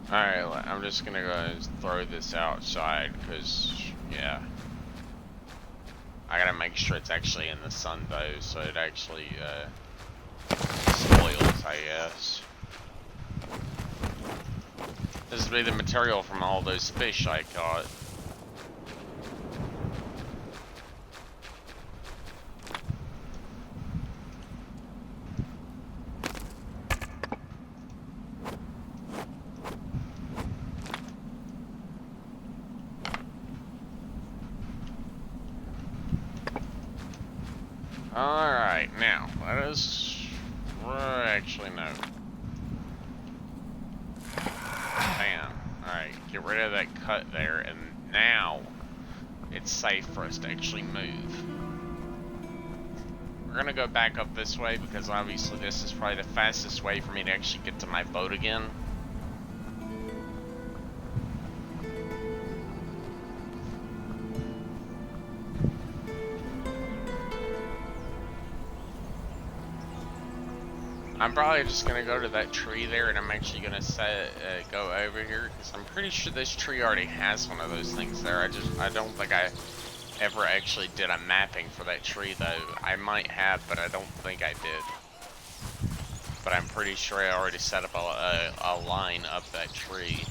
Alright, I'm just gonna go and throw this outside, because, yeah. I gotta make sure it's actually in the sun, though, so it actually, spoils, I guess. This will be the material from all those fish I caught. Alright, now, let us... Actually, no. Bam. Alright, get rid of that cut there, and now it's safe for us to actually move. We're gonna go back up this way because obviously this is probably the fastest way for me to actually get to my boat again. I'm probably just gonna go to that tree there, and I'm actually gonna go over here because I'm pretty sure this tree already has one of those things there. I don't think I ever actually did a mapping for that tree though. I might have, but I don't think I did. But I'm pretty sure I already set up a line up that tree.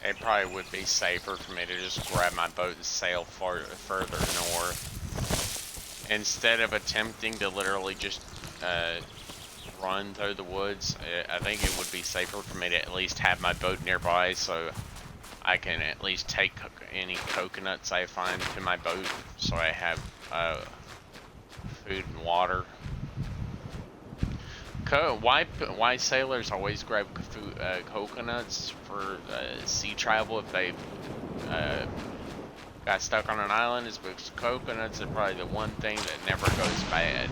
It probably would be safer for me to just grab my boat and sail further north. Instead of attempting to literally just run through the woods, I think it would be safer for me to at least have my boat nearby so I can at least take any coconuts I find to my boat so I have food and water. Why sailors always grab coconuts for sea travel if they got stuck on an island is because coconuts are probably the one thing that never goes bad.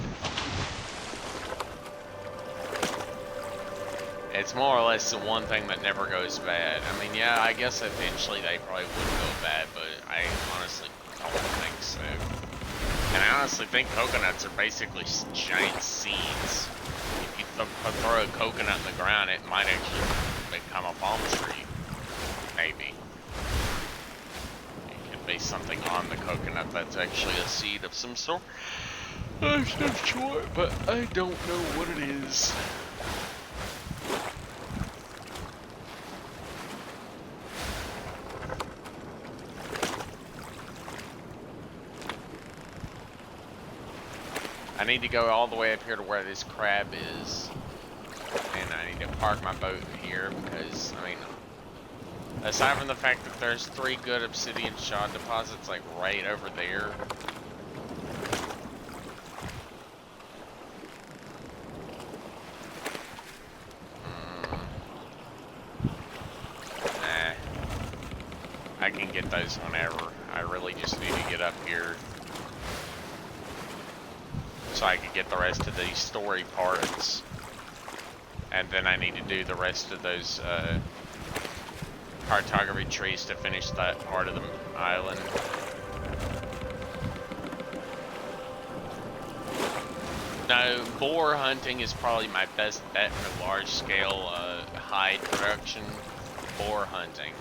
It's more or less the one thing that never goes bad. I mean, yeah, I guess eventually they probably would go bad, but I honestly don't think so. And I honestly think coconuts are basically giant seeds. Throw a coconut in the ground, it might actually become a palm tree. Maybe. It could be something on the coconut that's actually a seed of some sort. I'm not sure, but I don't know what it is. I need to go all the way up here to where this crab is. And I need to park my boat here because, I mean, aside from the fact that there's 3 good obsidian shard deposits like right over there. Nah. I can get those whenever. I really just need to get up here so I can get the rest of these story parts. And then I need to do the rest of those cartography trees to finish that part of the island. Now, boar hunting is probably my best bet for large scale hide production. Boar hunting,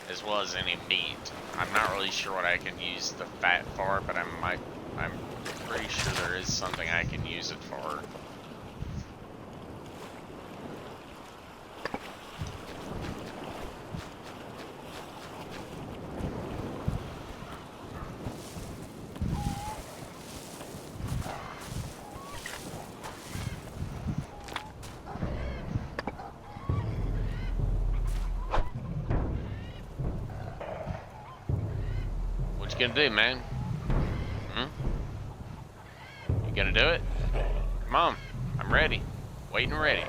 as well as any meat. I'm not really sure what I can use the fat for, but I'm pretty sure there is something I can use it for. What you gonna do, man? Hmm? Gonna do it? Come on. I'm ready. Waiting ready.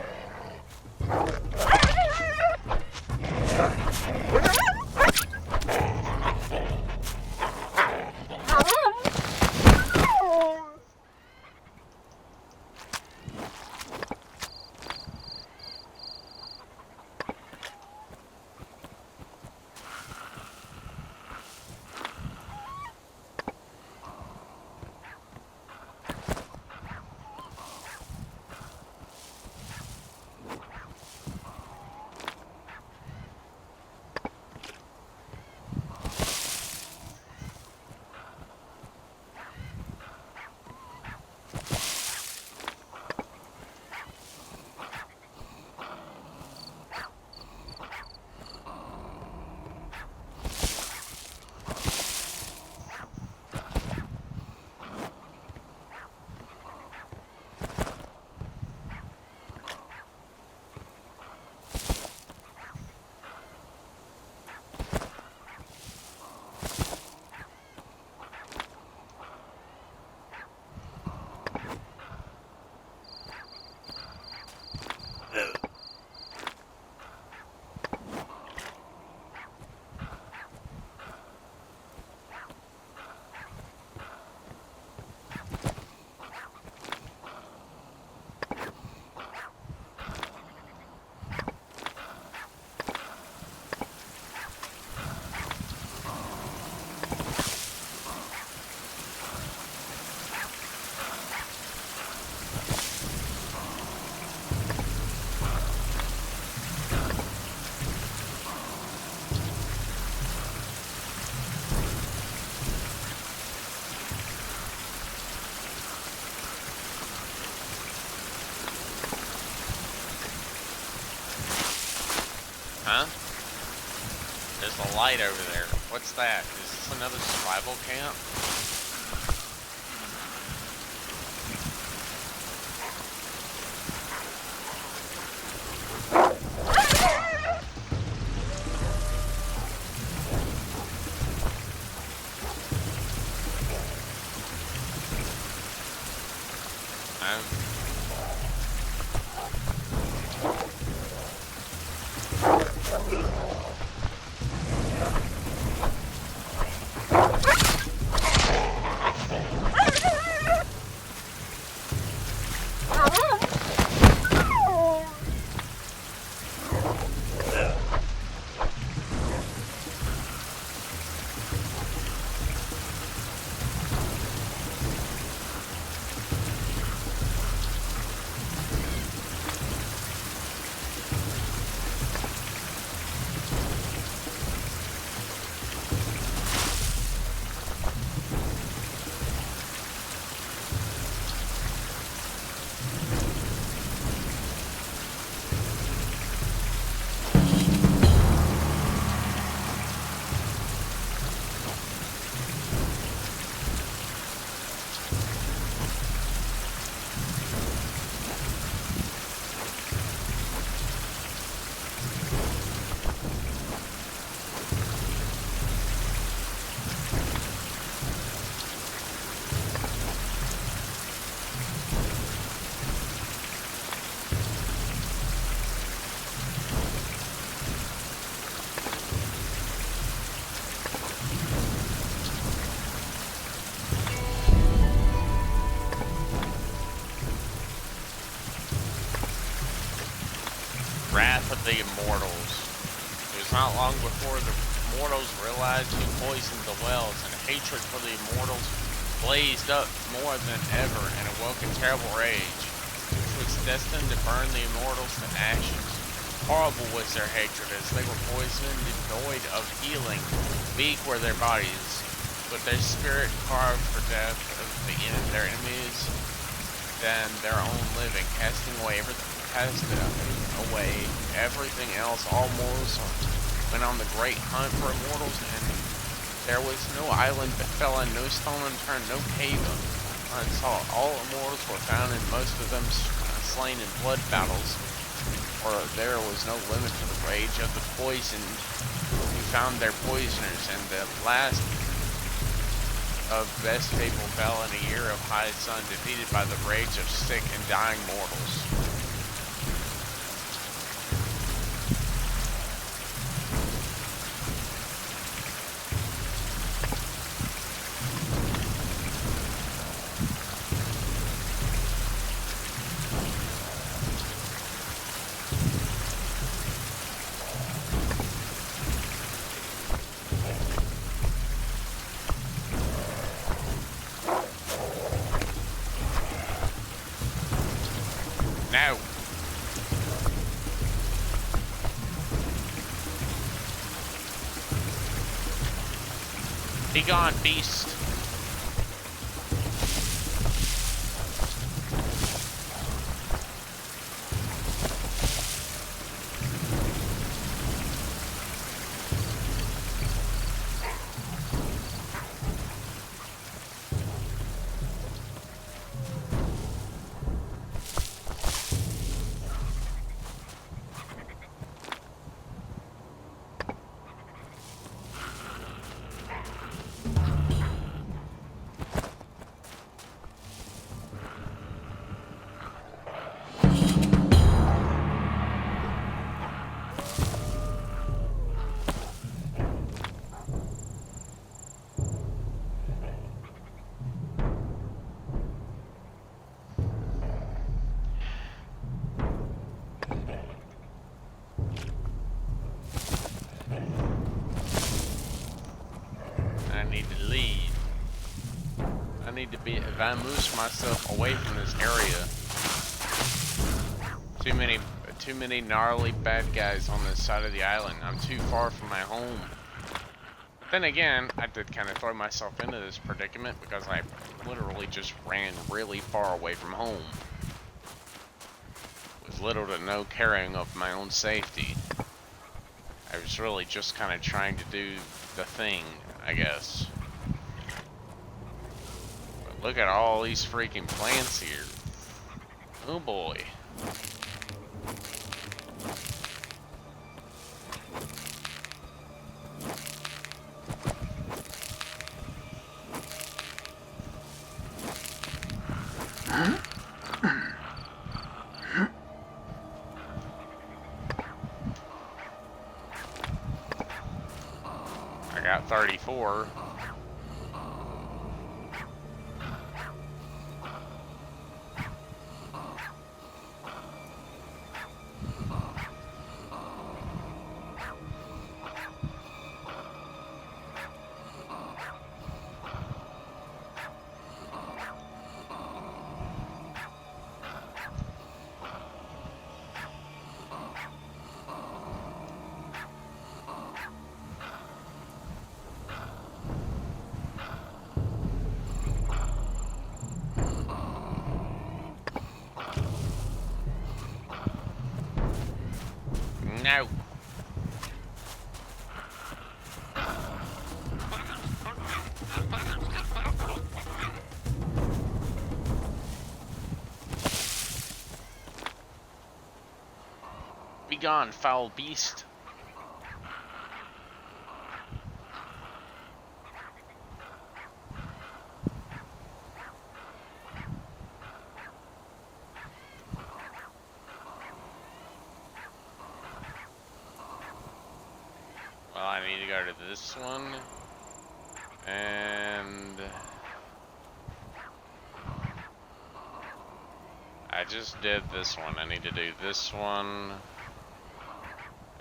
Huh? There's a light over there. What's that? Is this another survival camp? Wrath of the Immortals. It was not long before the mortals realized who poisoned the wells, and hatred for the Immortals blazed up more than ever and awoke a terrible rage, which was destined to burn the Immortals to ashes. Horrible was their hatred, as they were poisoned, devoid of healing. Weak were their bodies, but their spirit carved for death of their enemies than their own living, casting away everything else. All mortals went on the great hunt for immortals, and there was no island that fell in, no stone unturned, no cave unsought. All immortals were found, and most of them slain in blood battles, for there was no limit to the rage of the poisoned who found their poisoners, and the last of best people fell in a year of high sun, defeated by the rage of sick and dying mortals. No. Be gone, beast. I need to leave. I need to be, if I move myself away from this area, too many gnarly bad guys on this side of the island. I'm too far from my home. But then again, I did kind of throw myself into this predicament because I literally just ran really far away from home, with little to no caring of my own safety. I was really just kind of trying to do the thing, I guess. But look at all these freaking plants here. Oh boy. I got 34. No. Be gone, foul beast. Well, I need to go to this one, and I just did this one. I need to do this one,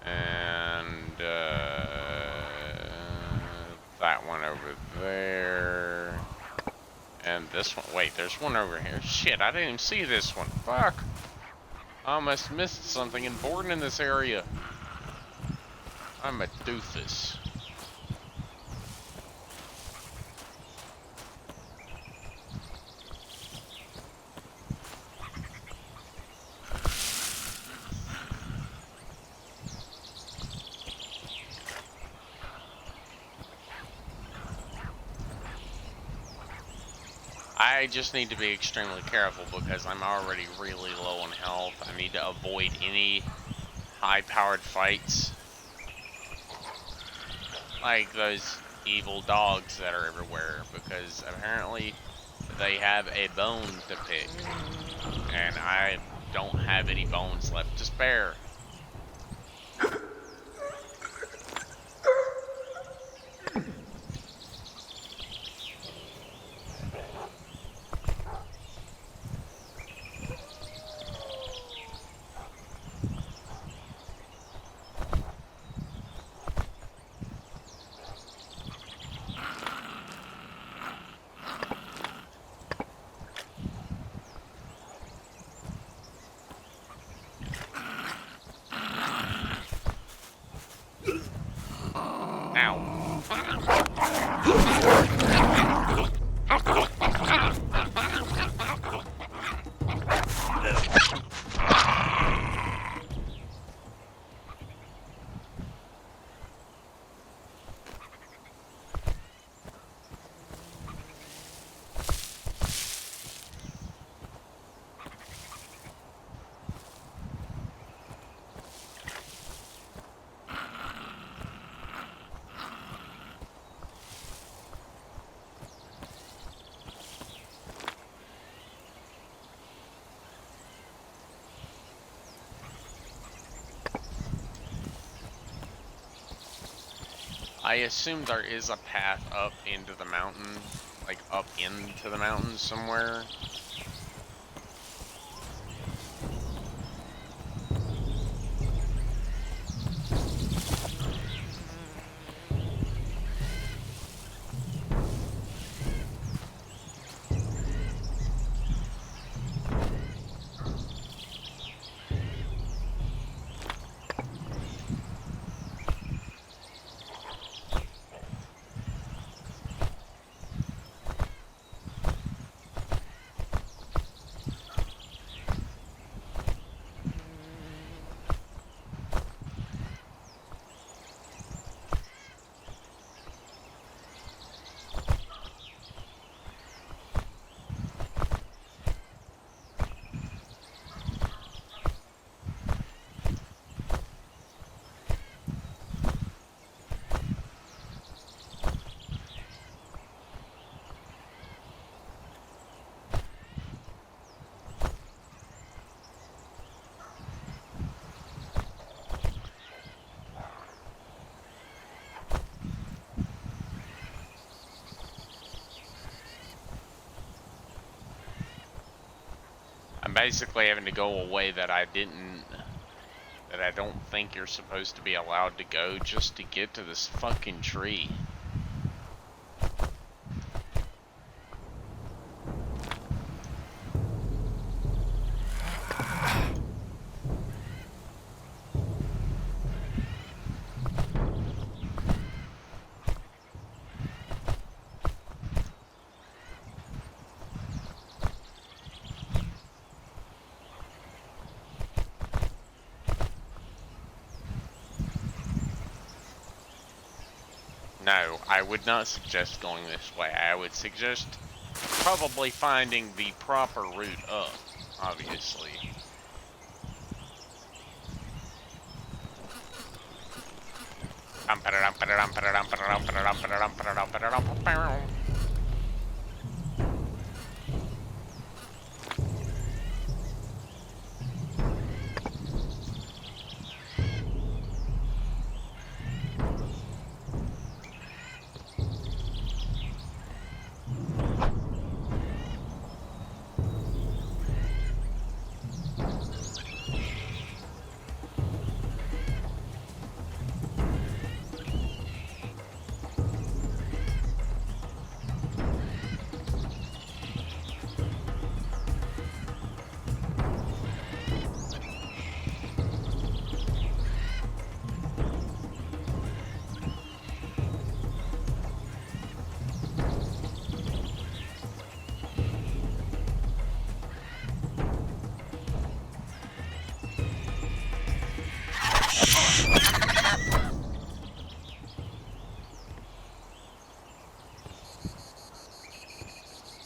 and that one over there, and this one. Wait, there's one over here. Shit, I didn't even see this one. Fuck. I almost missed something important in this area. I'm a doofus. I just need to be extremely careful because I'm already really low on health. I need to avoid any high-powered fights. Like those evil dogs that are everywhere, because apparently they have a bone to pick, and I don't have any bones left to spare. I assume there is a path up into the mountain, like up into the mountains somewhere. I'm basically having to go a way that I don't think you're supposed to be allowed to go just to get to this fucking tree. No, I would not suggest going this way. I would suggest probably finding the proper route up, obviously.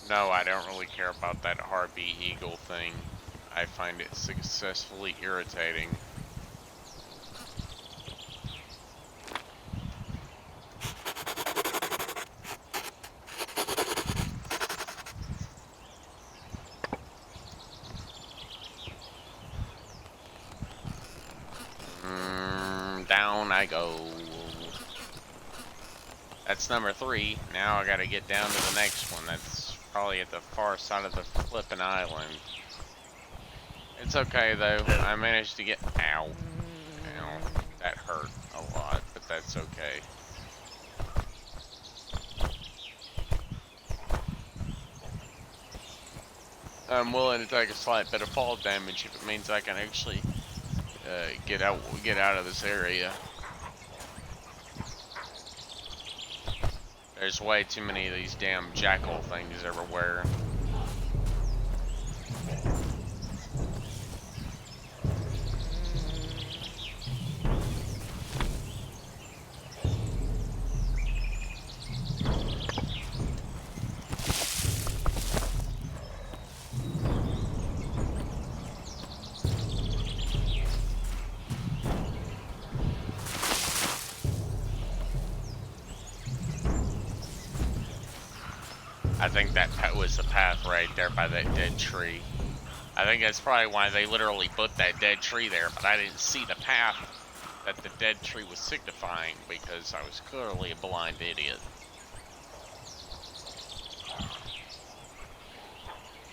No, I don't really care about that Harvey Eagle thing. I find it successfully irritating. I go. That's number 3. Now I gotta get down to the next one. That's probably at the far side of the flipping island. It's okay though. I managed to get. Ow. Ow. That hurt a lot, but that's okay. I'm willing to take a slight bit of fall damage if it means I can actually get out of this area. There's way too many of these damn jackal things everywhere. I think that was the path right there by that dead tree. I think that's probably why they literally put that dead tree there, but I didn't see the path that the dead tree was signifying because I was clearly a blind idiot.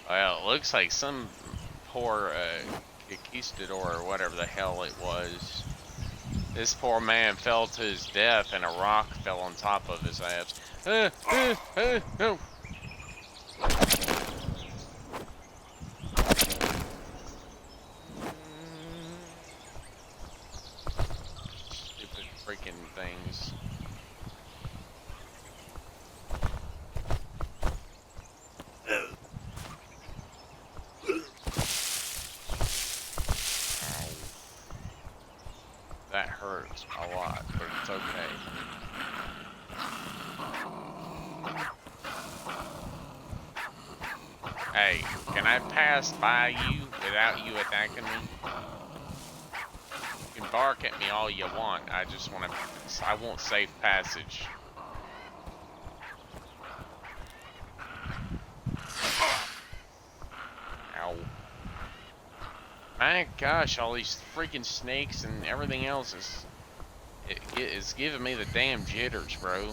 Well, it looks like some poor conquistador or whatever the hell it was. This poor man fell to his death and a rock fell on top of his ass. No. Stupid freaking things. That hurts a lot, but it's okay. Hey, can I pass by you without you attacking me? You can bark at me all you want. I want safe passage. Ow. My gosh, all these freaking snakes and everything else is giving me the damn jitters, bro.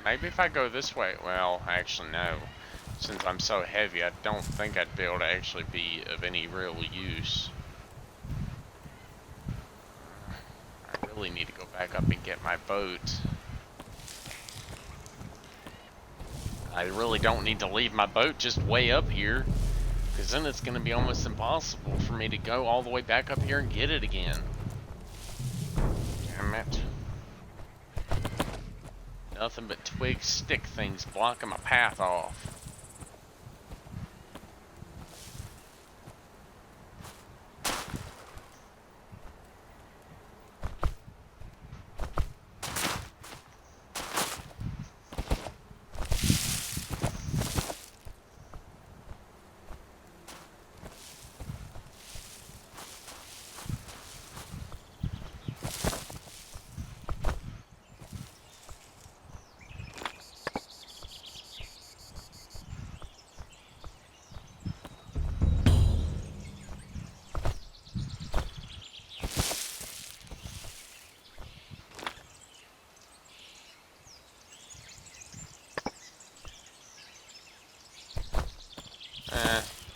Maybe if I go this way, well, actually no. Since I'm so heavy, I don't think I'd be able to actually be of any real use. I really need to go back up and get my boat. I really don't need to leave my boat just way up here, because then it's going to be almost impossible for me to go all the way back up here and get it again. Damn it. Nothing but twig stick things blocking my path off.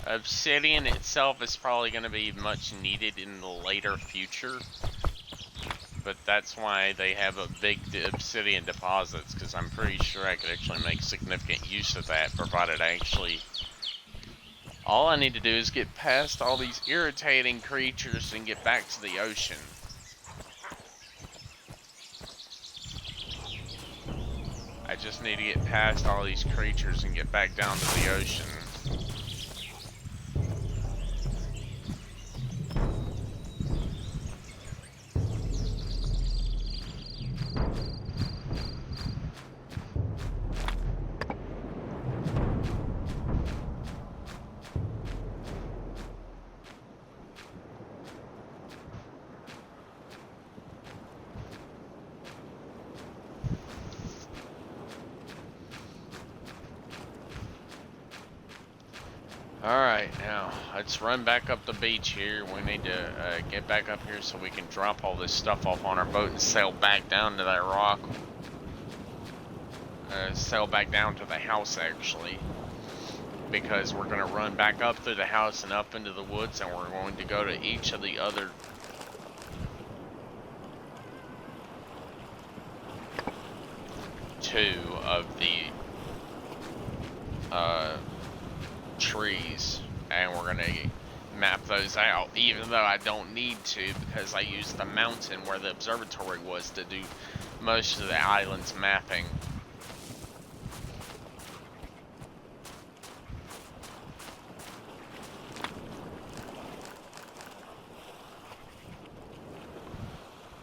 Obsidian itself is probably going to be much needed in the later future, but that's why they have a big obsidian deposits, because I'm pretty sure I could actually make significant use of that, provided I actually... All I need to do is get past all these irritating creatures and get back to the ocean. I just need to get past all these creatures and get back down to the ocean. Alright, now let's run back up the beach here. We need to get back up here so we can drop all this stuff off on our boat and sail back down to that rock. Sail back down to the house, actually. Because we're going to run back up through the house and up into the woods, and we're going to go to each of the other two of the trees, and we're gonna map those out, even though I don't need to, because I used the mountain where the observatory was to do most of the island's mapping.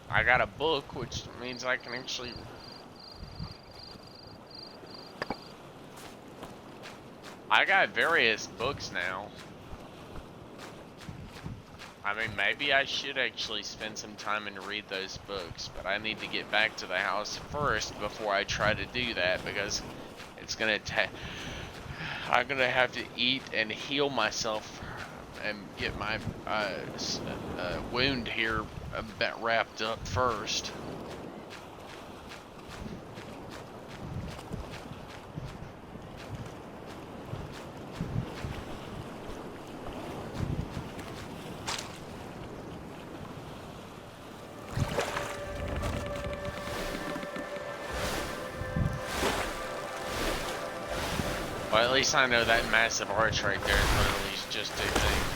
I got a book, which means I can actually... I got various books now. I mean, maybe I should actually spend some time and read those books, but I need to get back to the house first before I try to do that, because it's gonna take... I'm gonna have to eat and heal myself and get my wound here a bit wrapped up first. Well, at least I know that massive arch right there is literally just a thing.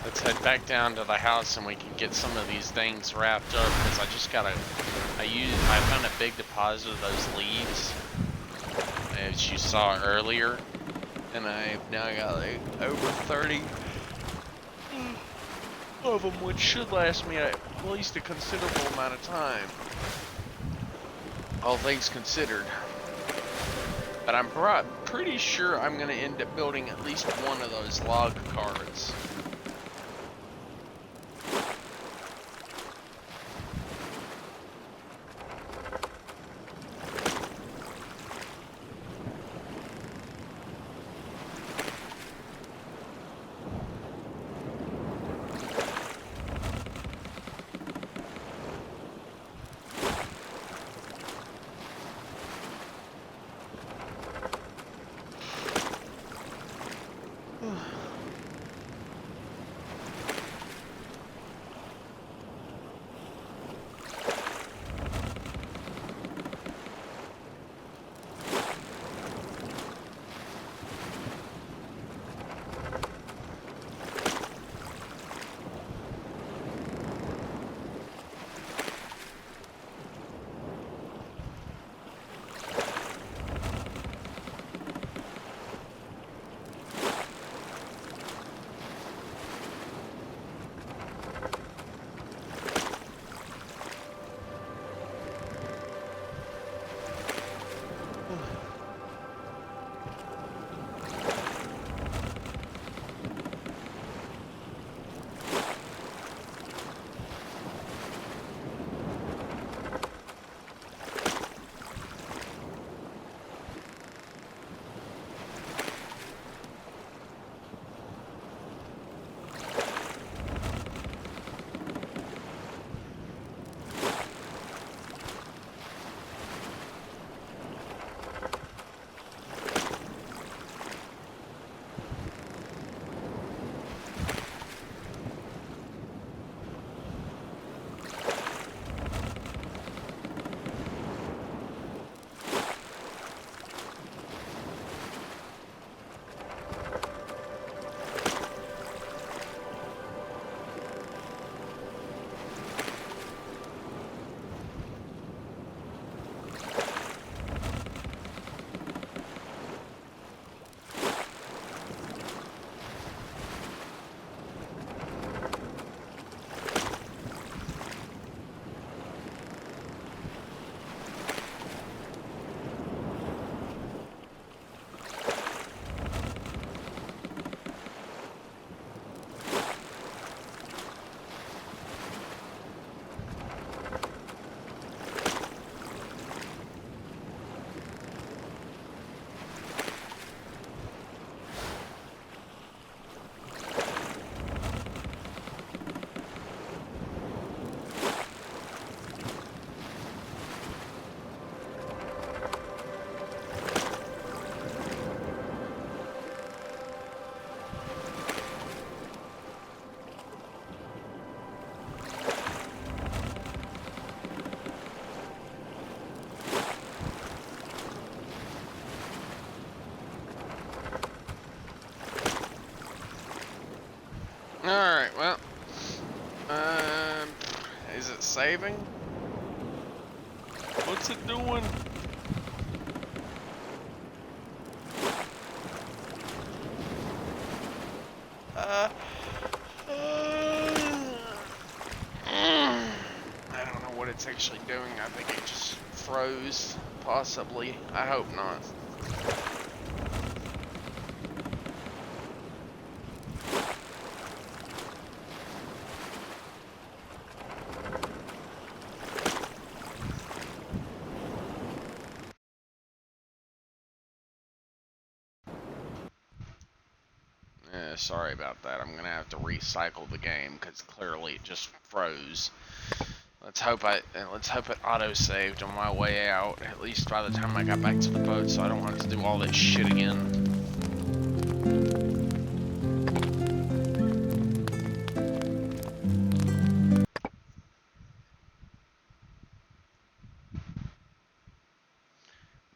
Let's head back down to the house and we can get some of these things wrapped up, because I just gotta, I found a big deposit of those leaves, as you saw earlier, and I've now got like over 30 of them, which should last me at least a considerable amount of time, all things considered. But I'm pretty sure I'm gonna end up building at least one of those log carts. Alright, well. Is it saving? What's it doing? I don't know what it's actually doing. I think it just froze. Possibly. I hope not. Sorry about that. I'm gonna have to recycle the game because clearly it just froze. Let's hope it auto saved on my way out. At least by the time I got back to the boat, so I don't have to do all that shit again.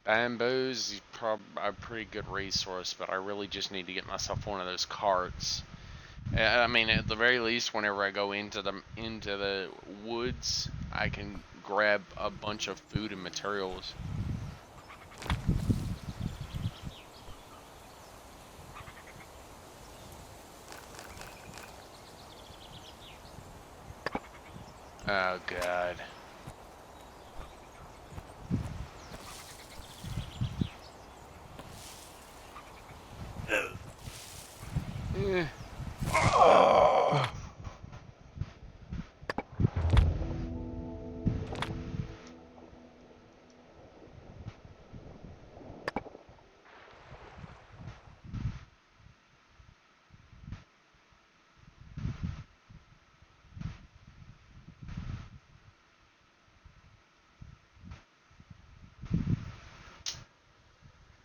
Bamboo's probably a pretty good resource, but I really just need to get myself one of those carts. I mean, at the very least, whenever I go into the woods, I can grab a bunch of food and materials. Oh God.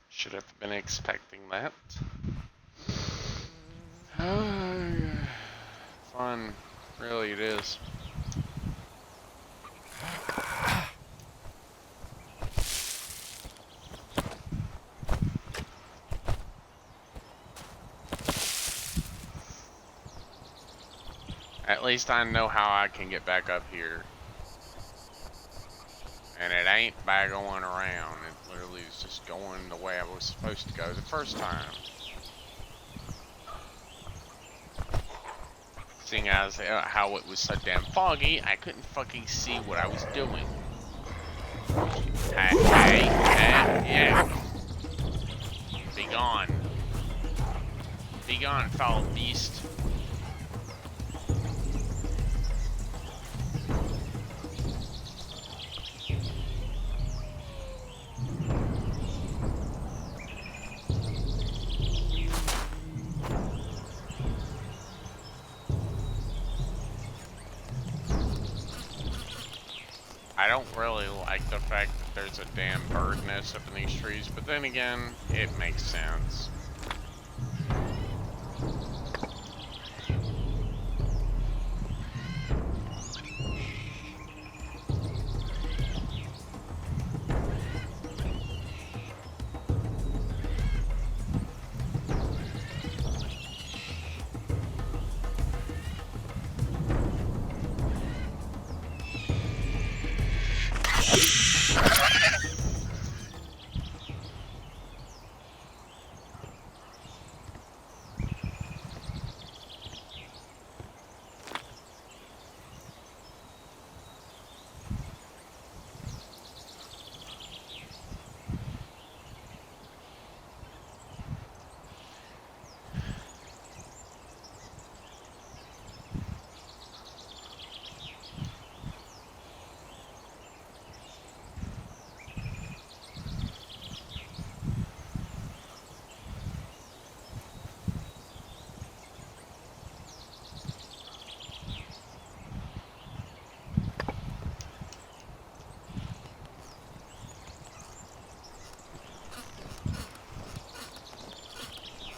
Should have been expecting that. Fun. Really, it is. At least I know how I can get back up here. And it ain't by going around. It literally is just going the way I was supposed to go the first time. Seeing as how it was so damn foggy, I couldn't fucking see what I was doing. Hey, yeah. Be gone. Be gone, foul beast. I don't really like the fact that there's a damn bird nest up in these trees, but then again, it makes sense.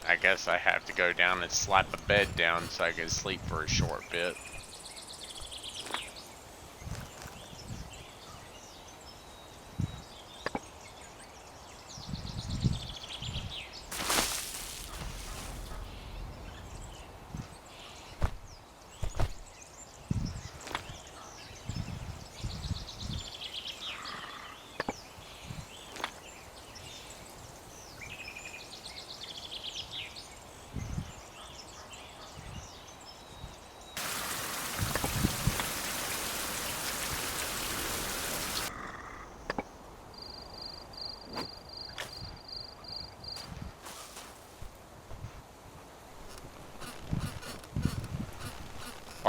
I guess I have to go down and slap a bed down so I can sleep for a short bit.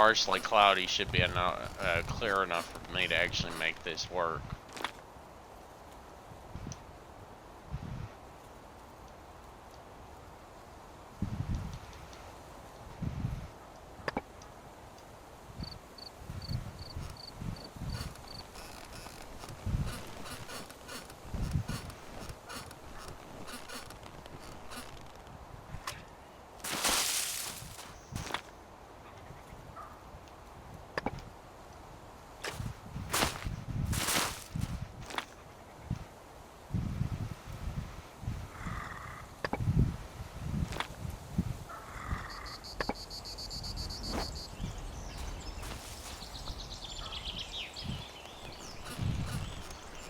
partially cloudy should be enough, clear enough for me to actually make this work.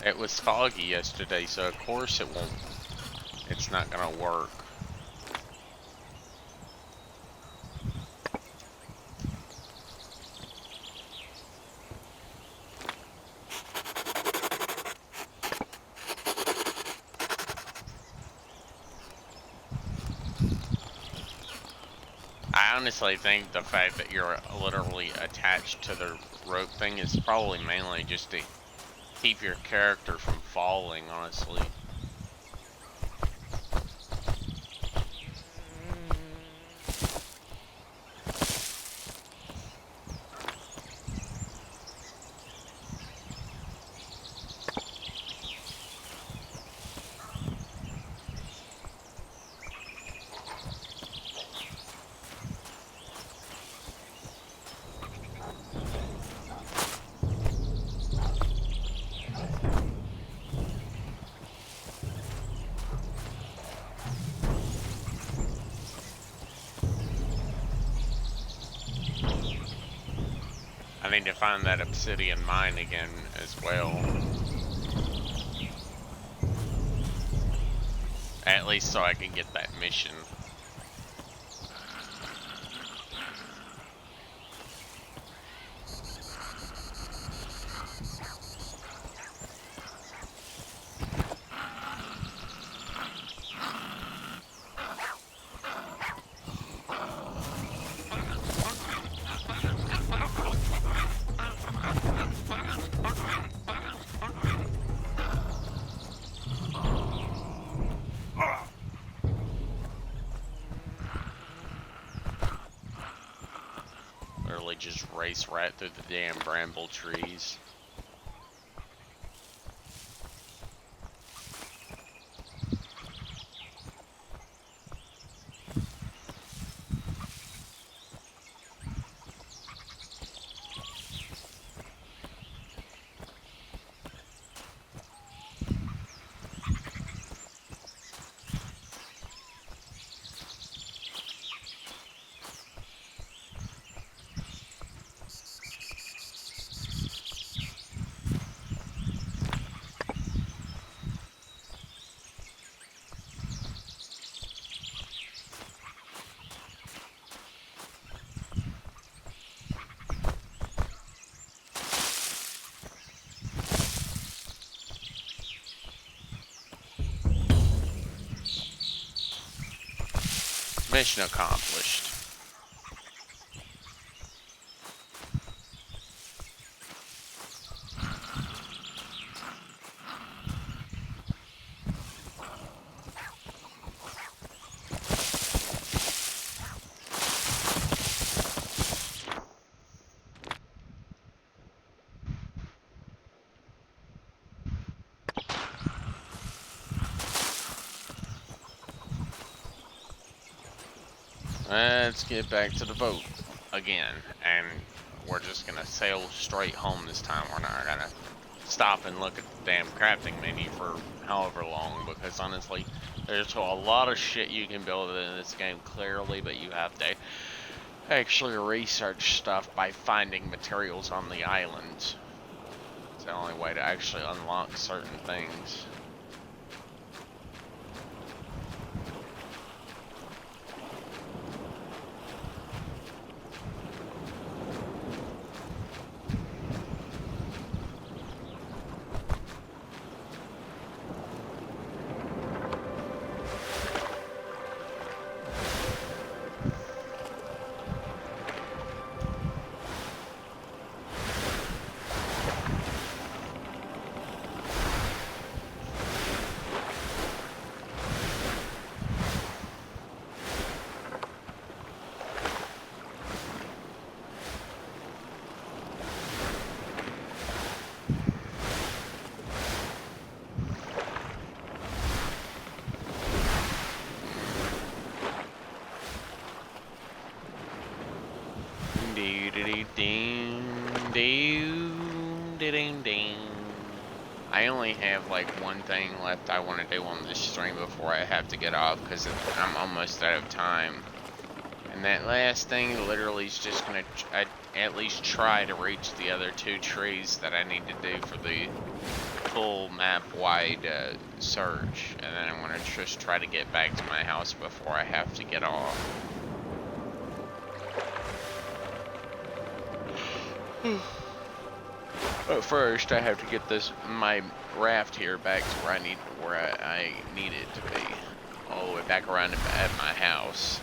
It was foggy yesterday, so of course it's not gonna work. I honestly think the fact that you're literally attached to the rope thing is probably mainly just to keep your character from falling, honestly. I need to find that obsidian mine again as well. At least so I can get that mission. Just race right through the damn bramble trees. Mission accomplished. Let's get back to the boat again, and we're just gonna sail straight home this time. We're not gonna stop and look at the damn crafting menu for however long, because honestly, there's a lot of shit you can build in this game clearly, but you have to actually research stuff by finding materials on the islands. It's the only way to actually unlock certain things. I only have like one thing left I want to do on this stream before I have to get off because I'm almost out of time. And that last thing literally is just going to at least try to reach the other 2 trees that I need to do for the full map-wide search. And then I'm going to just try to get back to my house before I have to get off. But first, I have to get my raft here back to where I need it to be, all the way back around at my house.